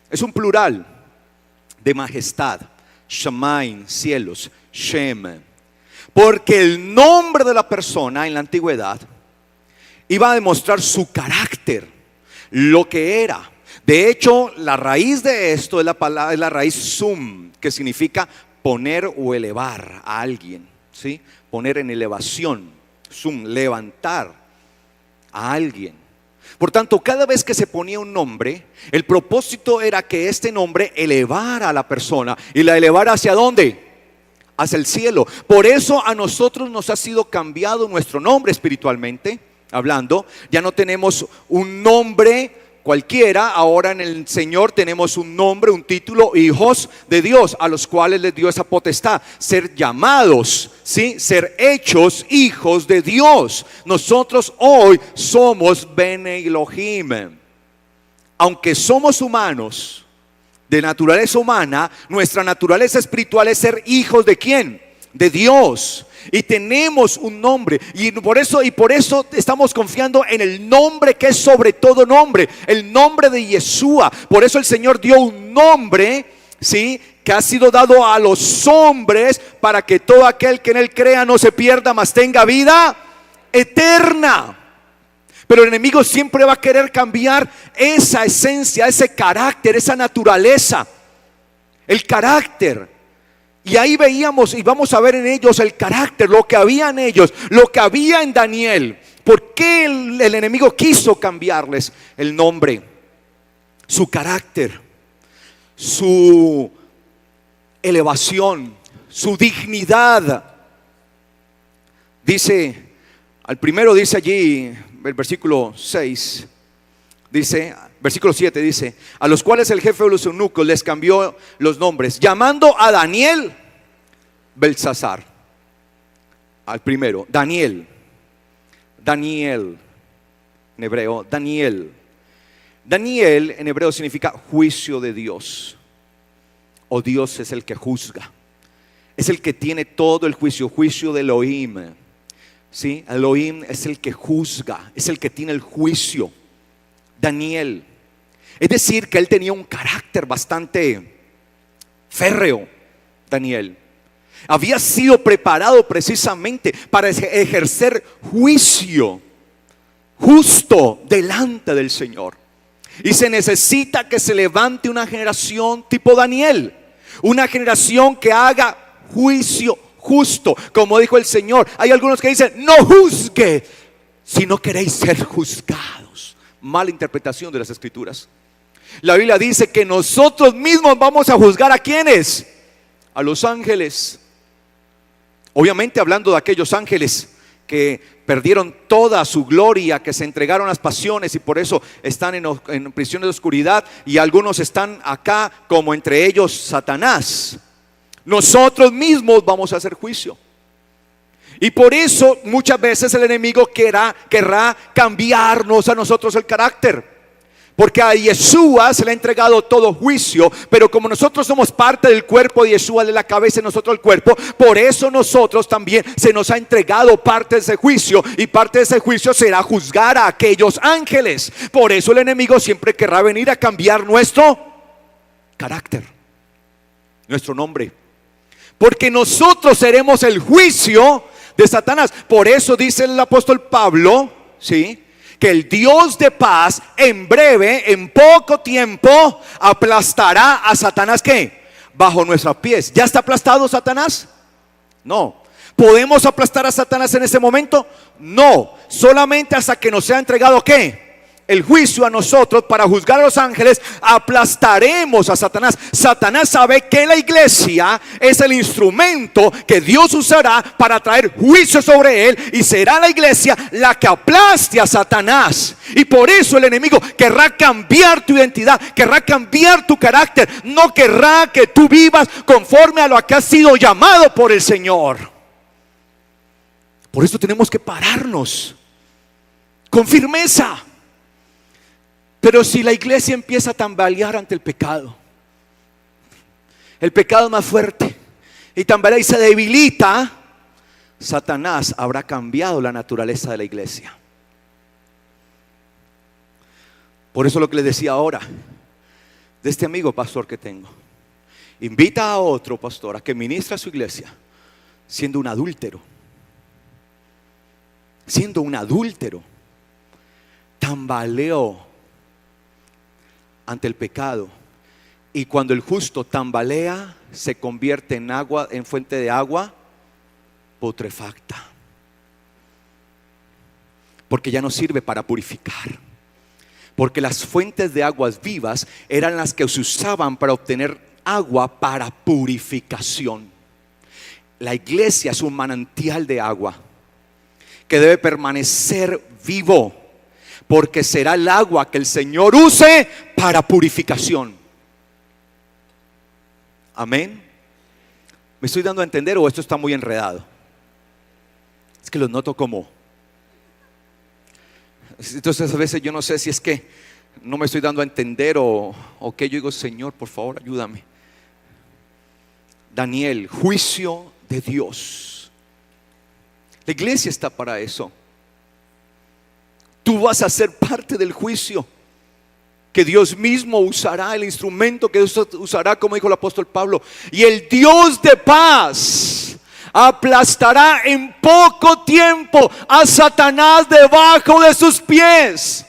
es un plural de majestad. Shamaim, cielos. Shem. Porque el nombre de la persona en la antigüedad iba a demostrar su carácter, lo que era. De hecho, la raíz de esto es la raíz sum, que significa poner o elevar a alguien, ¿sí? Poner en elevación, sum, levantar a alguien. Por tanto, cada vez que se ponía un nombre, el propósito era que este nombre elevara a la persona. ¿Y la elevara hacia dónde? Hacia el cielo. Por eso a nosotros nos ha sido cambiado nuestro nombre espiritualmente hablando. Ya no tenemos un nombre cualquiera, ahora en el Señor tenemos un nombre, un título, hijos de Dios, a los cuales les dio esa potestad, ser llamados, ¿sí? Ser hechos hijos de Dios. Nosotros hoy somos Bene Elohim. Aunque somos humanos, de naturaleza humana, nuestra naturaleza espiritual es ser hijos de ¿quién? De Dios. Y tenemos un nombre, y por eso estamos confiando en el nombre que es sobre todo nombre, el nombre de Yeshua. Por eso el Señor dio un nombre, ¿sí?, que ha sido dado a los hombres, para que todo aquel que en él crea no se pierda, mas tenga vida eterna. Pero el enemigo siempre va a querer cambiar esa esencia, ese carácter, esa naturaleza, el carácter. Y ahí veíamos y vamos a ver en ellos el carácter, lo que había en ellos, lo que había en Daniel. ¿Por qué el enemigo quiso cambiarles el nombre? Su carácter, su elevación, su dignidad. Dice Al primero dice allí, el versículo 6, dice, versículo 7 dice, a los cuales el jefe de los eunucos les cambió los nombres, llamando a Daniel Beltsasar. Al primero, Daniel, en hebreo, Daniel. Daniel en hebreo significa juicio de Dios, o Dios es el que juzga, es el que tiene todo el juicio de Elohim. ¿Sí? Elohim es el que juzga, es el que tiene el juicio. Daniel, es decir, que él tenía un carácter bastante férreo. Daniel había sido preparado precisamente para ejercer juicio justo delante del Señor. Y se necesita que se levante una generación tipo Daniel, una generación que haga juicio justo, como dijo el Señor. Hay algunos que dicen: no juzgue si no queréis ser juzgados. Mala interpretación de las Escrituras. La Biblia dice que nosotros mismos vamos a juzgar a ¿quiénes? A los ángeles. Obviamente hablando de aquellos ángeles que perdieron toda su gloria, que se entregaron a las pasiones y por eso están en prisión de oscuridad, y algunos están acá, como entre ellos Satanás. Nosotros mismos vamos a hacer juicio. Y por eso muchas veces el enemigo querrá cambiarnos a nosotros el carácter. Porque a Yeshua se le ha entregado todo juicio, pero como nosotros somos parte del cuerpo de Yeshua, de la cabeza, y nosotros el cuerpo, por eso nosotros también se nos ha entregado parte de ese juicio, y parte de ese juicio será juzgar a aquellos ángeles. Por eso el enemigo siempre querrá venir a cambiar nuestro carácter, nuestro nombre, porque nosotros seremos el juicio de Satanás. Por eso dice el apóstol Pablo, ¿sí?, que el Dios de paz en breve, en poco tiempo, aplastará a Satanás. ¿Qué? Bajo nuestros pies. ¿Ya está aplastado Satanás? No. ¿Podemos aplastar a Satanás en ese momento? No. Solamente hasta que nos sea entregado ¿qué? El juicio a nosotros para juzgar a los ángeles, aplastaremos a Satanás. Satanás sabe que la iglesia es el instrumento que Dios usará para traer juicio sobre él, y será la iglesia la que aplaste a Satanás. Y por eso el enemigo querrá cambiar tu identidad, querrá cambiar tu carácter, no querrá que tú vivas conforme a lo que has sido llamado por el Señor. Por eso tenemos que pararnos con firmeza. Pero si la iglesia empieza a tambalear ante el pecado es más fuerte, y tambalea y se debilita, Satanás habrá cambiado la naturaleza de la iglesia. Por eso lo que le decía ahora de este amigo pastor que tengo: invita a otro pastor a que ministre a su iglesia siendo un adúltero. Tambaleó ante el pecado, y cuando el justo tambalea, se convierte en agua, en fuente de agua putrefacta, porque ya no sirve para purificar. Porque las fuentes de aguas vivas eran las que se usaban para obtener agua para purificación. La iglesia es un manantial de agua que debe permanecer vivo, porque será el agua que el Señor use para purificación. Amén. ¿Me estoy dando a entender o esto está muy enredado? Es que los noto como... Entonces a veces yo no sé si es que no me estoy dando a entender o que yo digo: Señor, por favor, ayúdame. Daniel, juicio de Dios. La iglesia está para eso. Tú vas a ser parte del juicio que Dios mismo usará, el instrumento que Dios usará, como dijo el apóstol Pablo. Y el Dios de paz aplastará en poco tiempo a Satanás debajo de sus pies.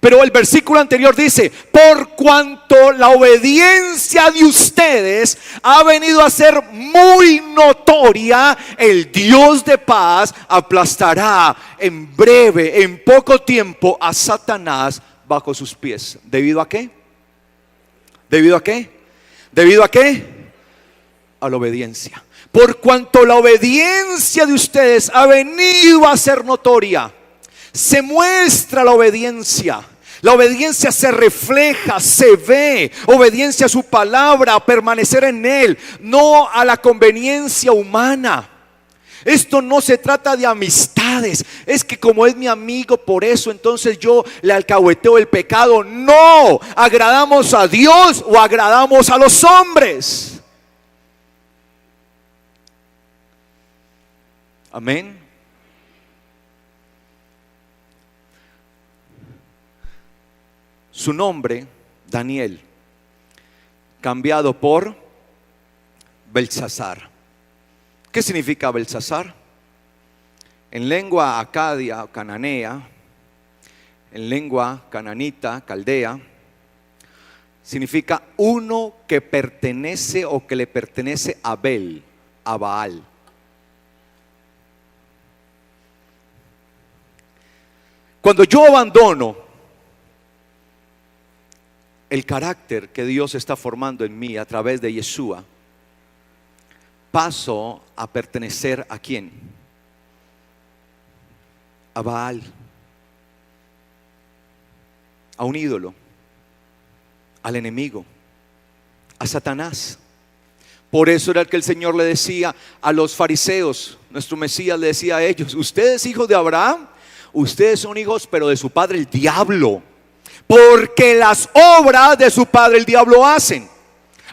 Pero el versículo anterior dice: por cuanto la obediencia de ustedes ha venido a ser muy notoria, el Dios de paz aplastará en breve, en poco tiempo, a Satanás bajo sus pies. ¿Debido a qué? ¿Debido a qué? ¿Debido a qué? A la obediencia. Por cuanto la obediencia de ustedes ha venido a ser notoria. Se muestra la obediencia. La obediencia se refleja, se ve. Obediencia a su palabra, a permanecer en Él, no a la conveniencia humana. Esto no se trata de amistades. Es que como es mi amigo, por eso entonces yo le alcahueteo el pecado. No, agradamos a Dios o agradamos a los hombres. Amén. Su nombre, Daniel, cambiado por Belsasar. ¿Qué significa Belsasar? En lengua acadia o cananea, en lengua cananita, caldea, significa uno que pertenece o que le pertenece a Bel, a Baal. Cuando yo abandono el carácter que Dios está formando en mí a través de Yeshua, paso a pertenecer ¿a quién? A Baal, a un ídolo, al enemigo, a Satanás. Por eso era que el Señor le decía a los fariseos, nuestro Mesías le decía a ellos: ustedes hijos de Abraham, ustedes son hijos pero de su padre el diablo, porque las obras de su padre el diablo hacen.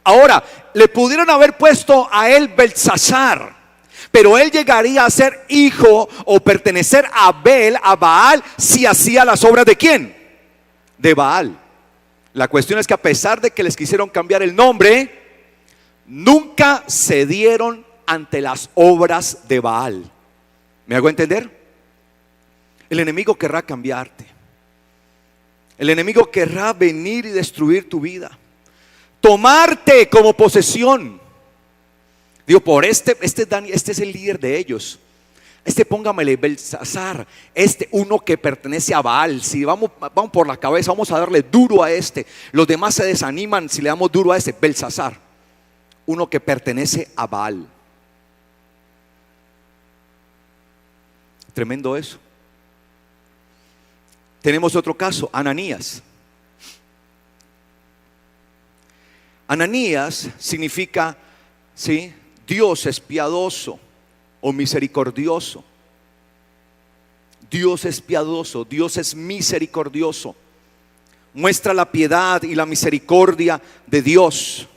Ahora, le pudieron haber puesto a él Belsasar, pero él llegaría a ser hijo o pertenecer a Bel, a Baal, si hacía las obras ¿de quién? De Baal. La cuestión es que a pesar de que les quisieron cambiar el nombre, nunca cedieron ante las obras de Baal. ¿Me hago entender? El enemigo querrá cambiarte. El enemigo querrá venir y destruir tu vida, tomarte como posesión. Digo, por este es el líder de ellos. Póngamele Belsasar, uno que pertenece a Baal. Si vamos por la cabeza, vamos a darle duro a este. Los demás se desaniman si le damos duro a Belsasar, uno que pertenece a Baal. Tremendo eso. Tenemos otro caso, Ananías. Ananías significa, ¿sí?, Dios es piadoso o misericordioso. Dios es piadoso, Dios es misericordioso. Muestra la piedad y la misericordia de Dios.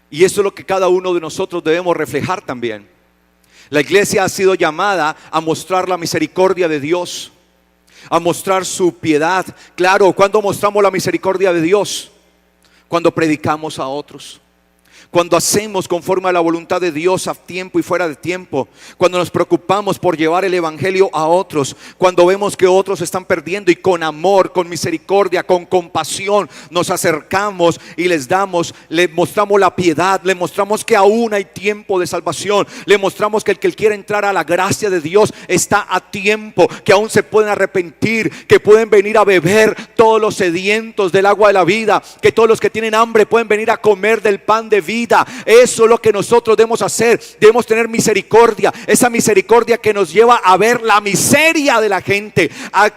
Y eso es lo que cada uno de nosotros debemos reflejar también. La iglesia ha sido llamada a mostrar la misericordia de Dios, a mostrar su piedad. Claro, ¿cuándo mostramos la misericordia de Dios? Cuando predicamos a otros, cuando hacemos conforme a la voluntad de Dios a tiempo y fuera de tiempo, cuando nos preocupamos por llevar el evangelio a otros, cuando vemos que otros están perdiendo y con amor, con misericordia, con compasión nos acercamos y les mostramos la piedad, le mostramos que aún hay tiempo de salvación, le mostramos que el que quiere entrar a la gracia de Dios está a tiempo, que aún se pueden arrepentir, que pueden venir a beber todos los sedientos del agua de la vida, que todos los que tienen hambre pueden venir a comer del pan de vida. Eso es lo que nosotros debemos hacer. Debemos tener misericordia, esa misericordia que nos lleva a ver la miseria de la gente.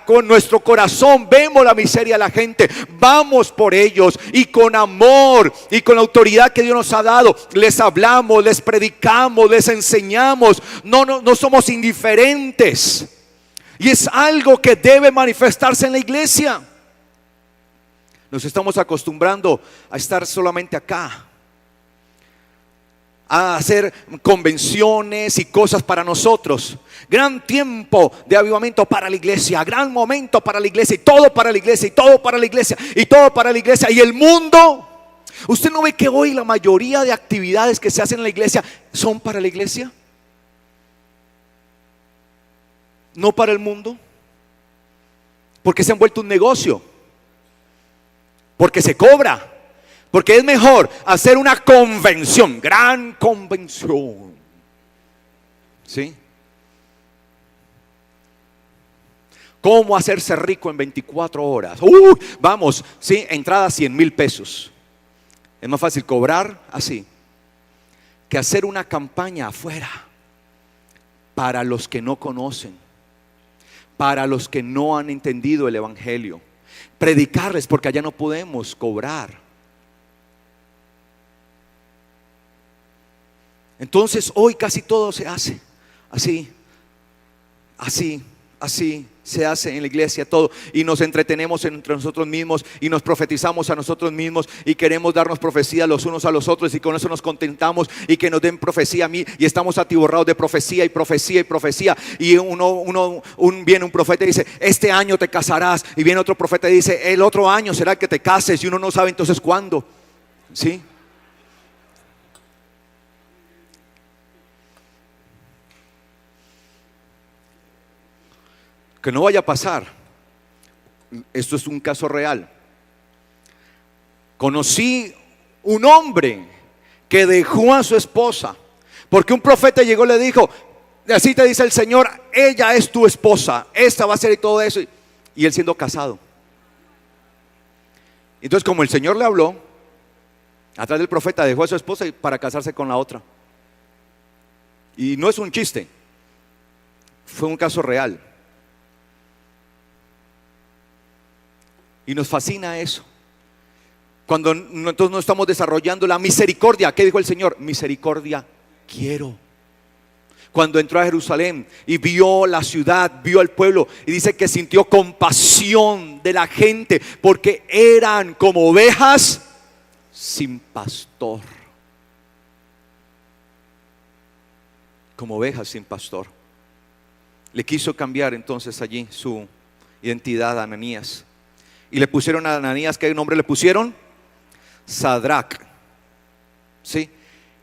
Con nuestro corazón vemos la miseria de la gente, vamos por ellos y con amor y con la autoridad que Dios nos ha dado les hablamos, les predicamos, les enseñamos. No somos indiferentes, y es algo que debe manifestarse en la iglesia. Nos estamos acostumbrando a estar solamente acá, a hacer convenciones y cosas para nosotros. Gran tiempo de avivamiento para la iglesia, gran momento para la iglesia, y todo para la iglesia, y todo para la iglesia, y todo para la iglesia. Y el mundo, ¿usted no ve que hoy la mayoría de actividades que se hacen en la iglesia son para la iglesia? No para el mundo, porque se han vuelto un negocio, porque se cobra. Porque es mejor hacer una convención, gran convención, ¿sí? ¿Cómo hacerse rico en 24 horas? Vamos, ¿sí? Entrada 100,000 pesos. Es más fácil cobrar así que hacer una campaña afuera para los que no conocen, para los que no han entendido el evangelio, predicarles, porque allá no podemos cobrar. Entonces hoy casi todo se hace así se hace en la iglesia todo, y nos entretenemos entre nosotros mismos y nos profetizamos a nosotros mismos y queremos darnos profecía los unos a los otros, y con eso nos contentamos, y que nos den profecía a mí, y estamos atiborrados de profecía y profecía y profecía. Y viene un profeta y dice: este año te casarás, y viene otro profeta y dice: el otro año será que te cases, y uno no sabe entonces cuándo. ¿Sí? Que no vaya a pasar. Esto es un caso real. Conocí un hombre que dejó a su esposa porque un profeta llegó y le dijo: así te dice el Señor, ella es tu esposa, esta va a ser y todo eso. Y él siendo casado. Entonces, como el Señor le habló, atrás del profeta dejó a su esposa para casarse con la otra. Y no es un chiste, fue un caso real. Y nos fascina eso. Cuando nosotros no estamos desarrollando la misericordia. ¿Qué dijo el Señor? Misericordia quiero. Cuando entró a Jerusalén y vio la ciudad, vio al pueblo, y dice que sintió compasión de la gente, porque eran como ovejas sin pastor. Como ovejas sin pastor. Le quiso cambiar entonces allí su identidad a Ananías. Y le pusieron a Ananías, ¿qué nombre le pusieron? Sadrac. ¿Sí?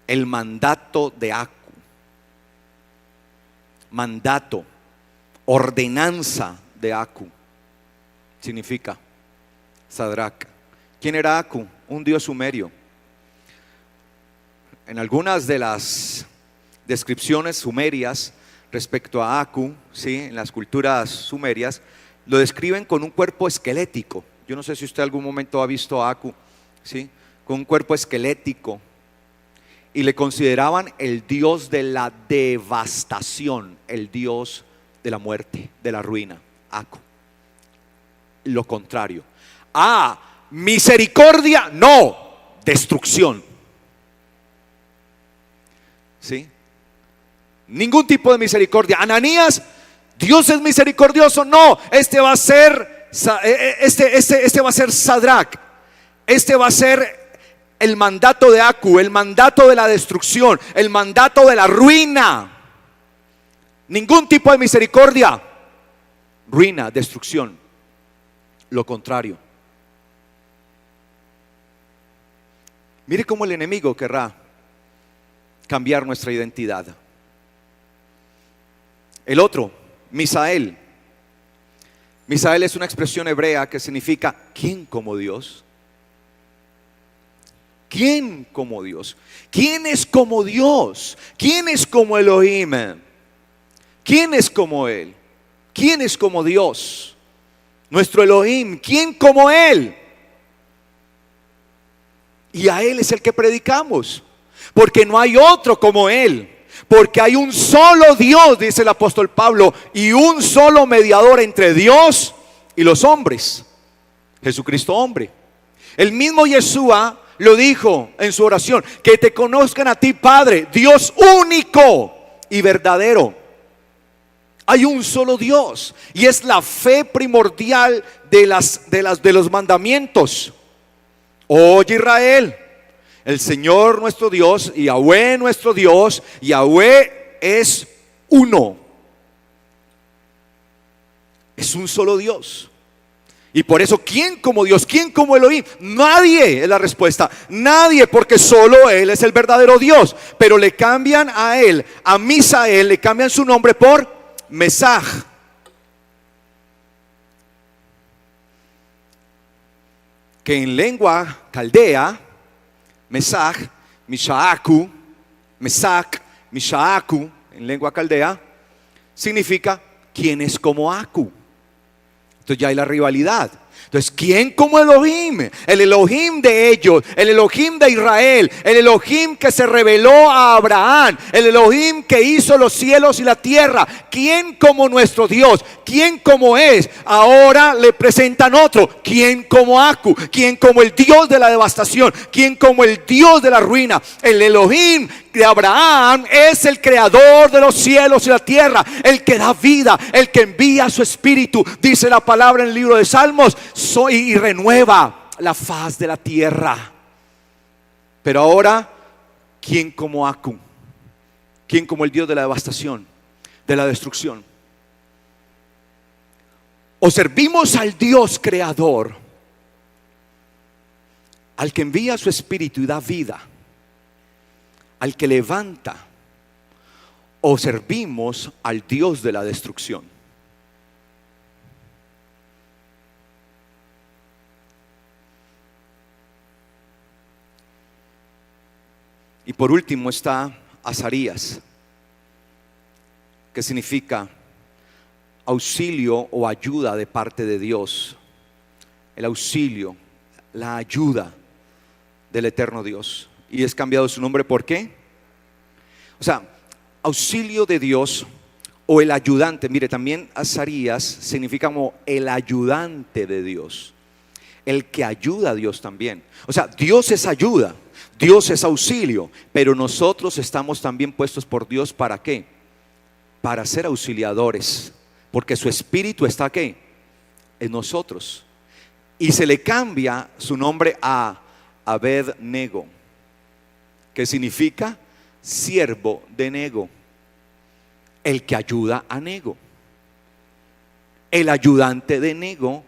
El mandato de Acu. Mandato, ordenanza de Acu significa Sadrac. ¿Quién era Acu? Un dios sumerio. En algunas de las descripciones sumerias respecto a Acu, ¿sí? En las culturas sumerias lo describen con un cuerpo esquelético. Yo no sé si usted algún momento ha visto a Acu, ¿sí? Con un cuerpo esquelético. Y le consideraban el dios de la devastación, el dios de la muerte, de la ruina. Acu. Lo contrario. Misericordia, no, destrucción. ¿Sí? Ningún tipo de misericordia. Ananías, Dios es misericordioso, no, este va a ser Sadrac, este va a ser el mandato de Acu, el mandato de la destrucción, el mandato de la ruina. Ningún tipo de misericordia, ruina, destrucción, lo contrario. Mire cómo el enemigo querrá cambiar nuestra identidad. El otro, Misael. Misael es una expresión hebrea que significa ¿quién como Dios? ¿Quién como Dios? ¿Quién es como Dios? ¿Quién es como Elohim? ¿Quién es como Él? ¿Quién es como Dios? Nuestro Elohim. ¿Quién como Él? Y a Él es el que predicamos, porque no hay otro como Él. Porque hay un solo Dios, dice el apóstol Pablo, y un solo mediador entre Dios y los hombres, Jesucristo hombre. El mismo Yeshua lo dijo en su oración: que te conozcan a ti, Padre, Dios único y verdadero. Hay un solo Dios, y es la fe primordial de los mandamientos. Oye, Israel, el Señor nuestro Dios, Yahweh nuestro Dios, Yahweh es uno. Es un solo Dios. Y por eso, ¿quién como Dios? ¿Quién como Elohim? Nadie es la respuesta. Nadie, porque solo Él es el verdadero Dios. Pero le cambian a Él, a Misael, le cambian su nombre por Mesaj. Que en lengua caldea, Mesaj, Mishaaku, Mesac, Mishaaku, en lengua caldea, significa ¿quién es como Acu? Entonces ya hay la rivalidad. Entonces, ¿quién como Elohim? El Elohim de ellos, el Elohim de Israel, el Elohim que se reveló a Abraham, el Elohim que hizo los cielos y la tierra. ¿Quién como nuestro Dios? ¿Quién como es? Ahora le presentan otro. ¿Quién como Aku? ¿Quién como el Dios de la devastación? ¿Quién como el Dios de la ruina? El Elohim de Abraham es el creador de los cielos y la tierra, el que da vida, el que envía su espíritu, dice la palabra en el libro de Salmos, y renueva la faz de la tierra. Pero ahora, ¿quién como Aku? ¿Quién como el Dios de la devastación, de la destrucción? O servimos al Dios creador, al que envía su espíritu y da vida, al que levanta, o servimos al Dios de la destrucción. Y por último está Azarías, que significa auxilio o ayuda de parte de Dios. El auxilio, la ayuda del eterno Dios. Y es cambiado su nombre, ¿por qué? O sea, auxilio de Dios o el ayudante. Mire, también Azarías significa como el ayudante de Dios, el que ayuda a Dios también. O sea, Dios es ayuda, Dios es auxilio, pero nosotros estamos también puestos por Dios, ¿para qué? Para ser auxiliadores, porque su espíritu está aquí en nosotros. Y se le cambia su nombre a Abed-nego, que significa siervo de Nego, el que ayuda a Nego, el ayudante de Nego.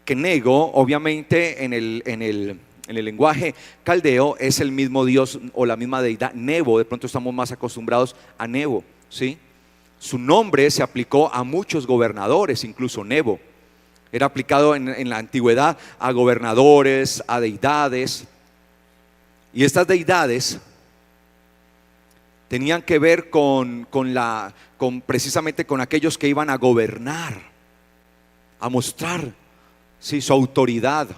Que Nego, obviamente, en el lenguaje caldeo es el mismo Dios o la misma deidad Nebo. De pronto estamos más acostumbrados a Nebo, ¿sí? Su nombre se aplicó a muchos gobernadores, incluso Nebo era aplicado en la antigüedad a gobernadores, a deidades. Y estas deidades tenían que ver con precisamente con aquellos que iban a gobernar, a mostrar, ¿sí?, su autoridad.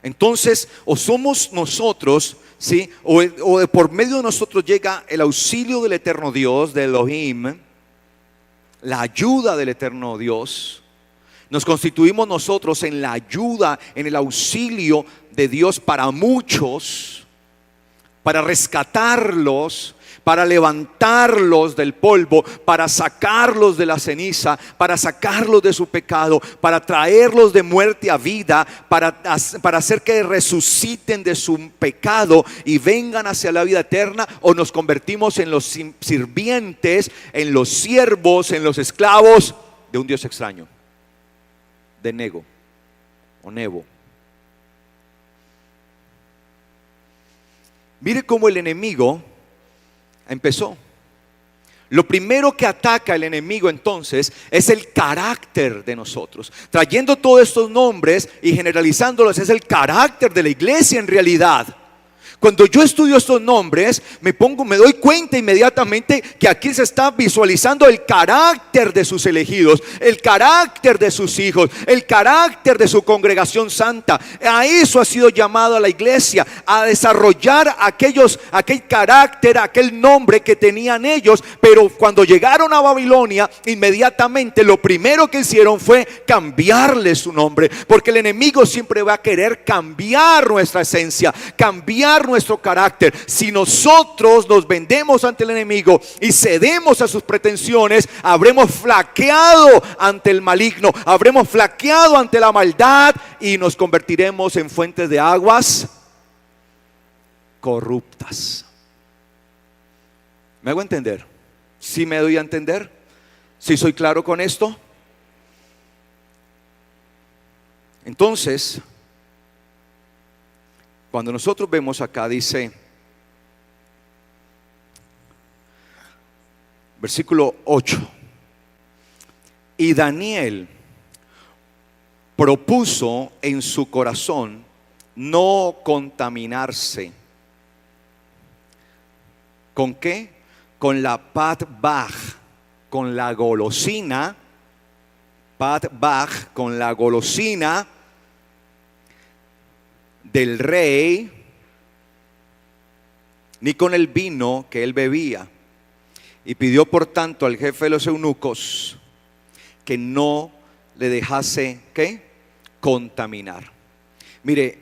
Entonces, o somos nosotros, ¿sí?, o por medio de nosotros llega el auxilio del eterno Dios, de Elohim, la ayuda del eterno Dios. Nos constituimos nosotros en la ayuda, en el auxilio de Dios para muchos, para rescatarlos, para levantarlos del polvo, para sacarlos de la ceniza, para sacarlos de su pecado, para traerlos de muerte a vida, para hacer que resuciten de su pecado y vengan hacia la vida eterna. O nos convertimos en los sirvientes, en los siervos, en los esclavos de un Dios extraño, de Nego o Nebo. Mire cómo el enemigo empezó. Lo primero que ataca el enemigo entonces es el carácter de nosotros. Trayendo todos estos nombres y generalizándolos, es el carácter de la iglesia en realidad. Cuando yo estudio estos nombres, me doy cuenta inmediatamente que aquí se está visualizando el carácter de sus elegidos, el carácter de sus hijos, el carácter de su congregación santa. A eso ha sido llamado a la iglesia, a desarrollar aquel carácter, aquel nombre que tenían ellos. Pero cuando llegaron a Babilonia, inmediatamente lo primero que hicieron fue cambiarle su nombre, porque el enemigo siempre va a querer cambiar nuestra esencia, cambiar nuestro carácter. Si nosotros nos vendemos ante el enemigo y cedemos a sus pretensiones, habremos flaqueado ante el maligno, habremos flaqueado ante la maldad y nos convertiremos en fuentes de aguas corruptas. ¿Me hago entender? ¿Sí me doy a entender? ¿Sí soy claro con esto? Entonces, cuando nosotros vemos acá, dice, versículo 8, y Daniel propuso en su corazón no contaminarse. ¿Con qué? Con la pat baj, con la golosina Pat Bach, con la golosina del rey, ni con el vino que él bebía. Y pidió por tanto al jefe de los eunucos que no le dejase, ¿qué? Contaminar. Mire,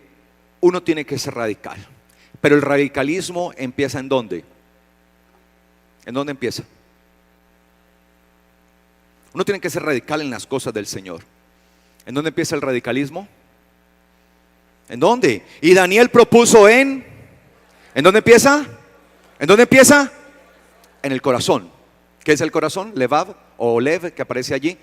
uno tiene que ser radical, pero el radicalismo empieza ¿en dónde? ¿En dónde empieza? Uno tiene que ser radical en las cosas del Señor. ¿En dónde empieza el radicalismo? ¿En dónde? Y Daniel propuso ¿en dónde empieza? ¿En dónde empieza? En el corazón. ¿Qué es el corazón? Levav o lev, que aparece allí.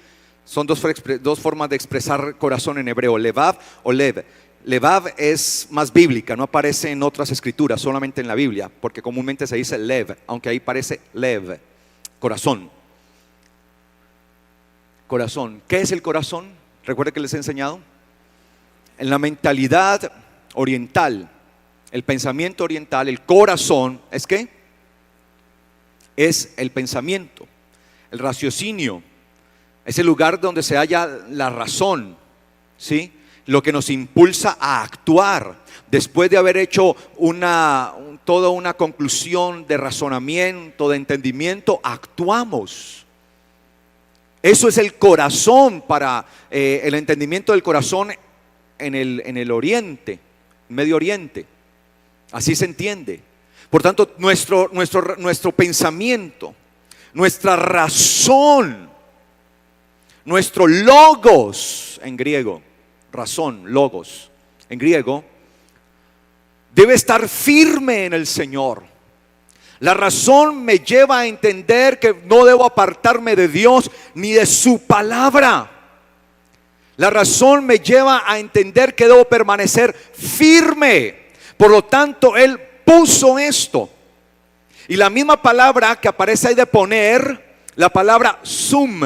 Son dos formas de expresar corazón en hebreo, levav o lev. Levav es más bíblica, no aparece en otras escrituras, solamente en la Biblia, porque comúnmente se dice lev, aunque ahí parece lev, corazón. Corazón. ¿Qué es el corazón? Recuerda que les he enseñado. En la mentalidad oriental, el pensamiento oriental, el corazón, ¿es qué? Es el pensamiento, el raciocinio, es el lugar donde se halla la razón, ¿sí? Lo que nos impulsa a actuar. Después de haber hecho toda una conclusión de razonamiento, de entendimiento, actuamos. Eso es el corazón para el entendimiento del corazón en el Oriente, Medio Oriente. Así se entiende. Por tanto, nuestro pensamiento, nuestra razón, nuestro logos en griego, razón, logos en griego, debe estar firme en el Señor. La razón me lleva a entender que no debo apartarme de Dios ni de su palabra. La razón me lleva a entender que debo permanecer firme. Por lo tanto, Él puso esto. Y la misma palabra que aparece ahí de poner, la palabra sum,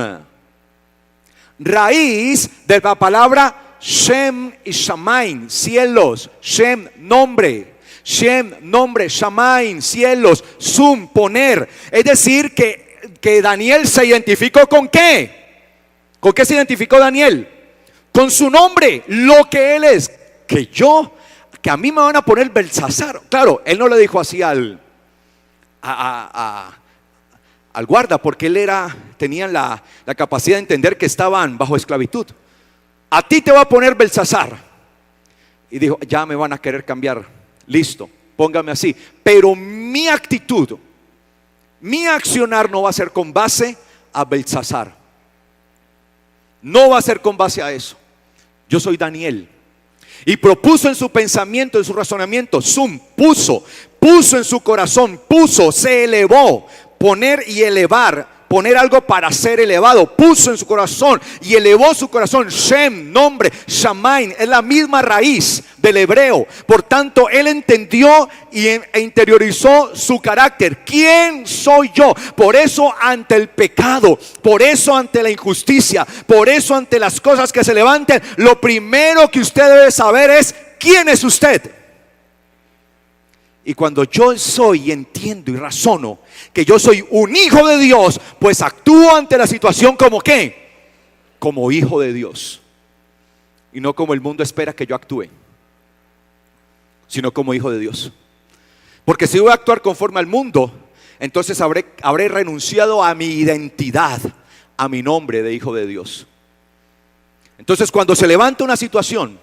raíz de la palabra Shem y Shamaim, cielos, Shem, nombre. Shem, nombre, Shamaim, cielos, Sum, poner. Es decir que Daniel se identificó ¿con qué? ¿Con qué se identificó Daniel? Con su nombre, lo que él es. Que a mí me van a poner Belsasar. Claro, él no le dijo así al guarda, porque él tenía la capacidad de entender que estaban bajo esclavitud. A ti te va a poner Belsasar. Y dijo, ya me van a querer cambiar. Listo, póngame así. Pero mi actitud, mi accionar no va a ser con base a Belsasar. No va a ser con base a eso. Yo soy Daniel. Y propuso en su pensamiento, en su razonamiento, puso en su corazón, se elevó, poner y elevar. Poner algo para ser elevado, puso en su corazón y elevó su corazón. Shem, nombre, Shamaim, es la misma raíz del hebreo. Por tanto, él entendió e interiorizó su carácter. ¿Quién soy yo? Por eso ante el pecado, por eso ante la injusticia, por eso ante las cosas que se levanten, lo primero que usted debe saber es ¿quién es usted? Y cuando yo soy y entiendo y razono que yo soy un hijo de Dios, pues actúo ante la situación como ¿qué? Como hijo de Dios. Y no como el mundo espera que yo actúe, sino como hijo de Dios. Porque si voy a actuar conforme al mundo, entonces habré renunciado a mi identidad, a mi nombre de hijo de Dios. Entonces cuando se levanta una situación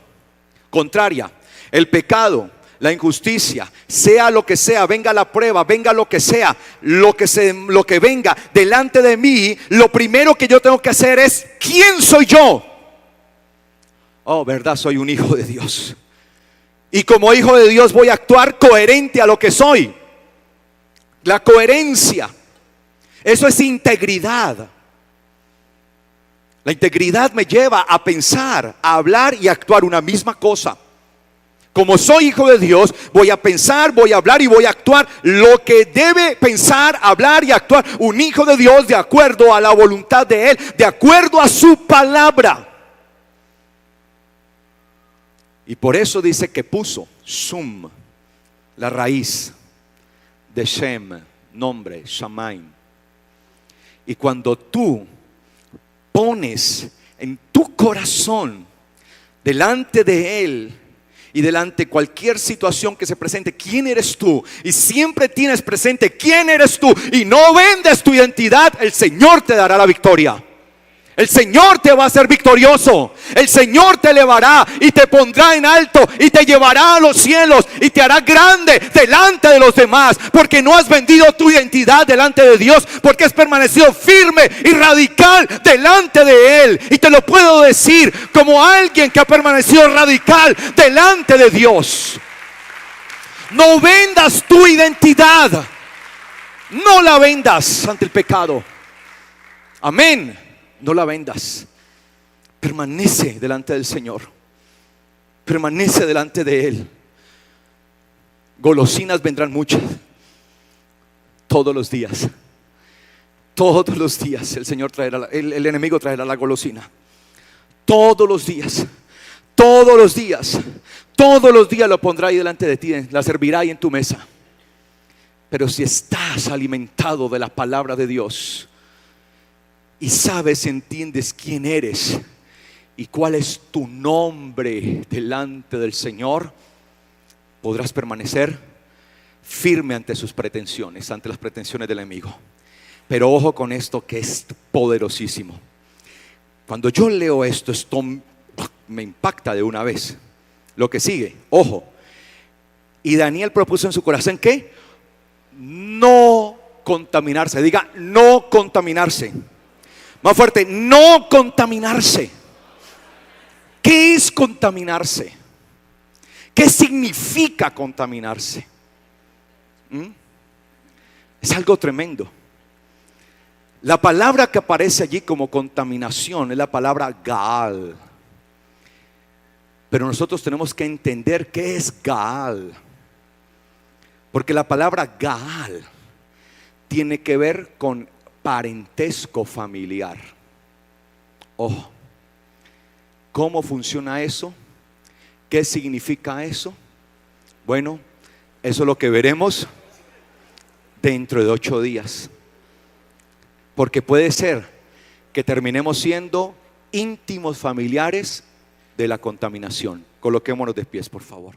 contraria, el pecado, la injusticia, sea lo que sea, venga la prueba, venga lo que sea, lo que venga delante de mí, lo primero que yo tengo que hacer es ¿quién soy yo? Oh, verdad, soy un hijo de Dios. Y como hijo de Dios voy a actuar coherente a lo que soy. La coherencia, eso es integridad. La integridad me lleva a pensar, a hablar y a actuar una misma cosa. Como soy hijo de Dios, voy a pensar, voy a hablar y voy a actuar lo que debe pensar, hablar y actuar un hijo de Dios de acuerdo a la voluntad de Él, de acuerdo a su palabra. Y por eso dice que puso Sum, la raíz de Shem, nombre, Shamaim. Y cuando tú pones en tu corazón, delante de Él y delante de cualquier situación que se presente, ¿quién eres tú? Y siempre tienes presente quién eres tú y no vendes tu identidad, el Señor te dará la victoria. El Señor te va a hacer victorioso. El Señor te elevará y te pondrá en alto y te llevará a los cielos y te hará grande delante de los demás, porque no has vendido tu identidad delante de Dios, porque has permanecido firme y radical delante de Él. Y te lo puedo decir como alguien que ha permanecido radical delante de Dios. No vendas tu identidad. No la vendas ante el pecado. Amén. No la vendas. Permanece delante del Señor. Permanece delante de Él. Golosinas vendrán muchas. Todos los días. Todos los días el Señor traerá, el enemigo traerá la golosina. Todos los días. Todos los días. Todos los días lo pondrá ahí delante de ti. La servirá ahí en tu mesa. Pero si estás alimentado de la palabra de Dios y sabes, entiendes quién eres y cuál es tu nombre delante del Señor, podrás permanecer firme ante sus pretensiones, ante las pretensiones del enemigo. Pero ojo con esto, que es poderosísimo. Cuando yo leo esto me impacta de una vez. Lo que sigue, ojo. Y Daniel propuso en su corazón ¿qué? No contaminarse. Diga, no contaminarse. Más fuerte, no contaminarse. ¿Qué es contaminarse? ¿Qué significa contaminarse? Es algo tremendo. La palabra que aparece allí como contaminación es la palabra Gaal. Pero nosotros tenemos que entender qué es Gaal, porque la palabra Gaal tiene que ver con parentesco familiar. Ojo, ¿cómo funciona eso? ¿Qué significa eso? Bueno, eso es lo que veremos dentro de 8 días. Porque puede ser que terminemos siendo íntimos familiares de la contaminación. Coloquémonos de pies, por favor.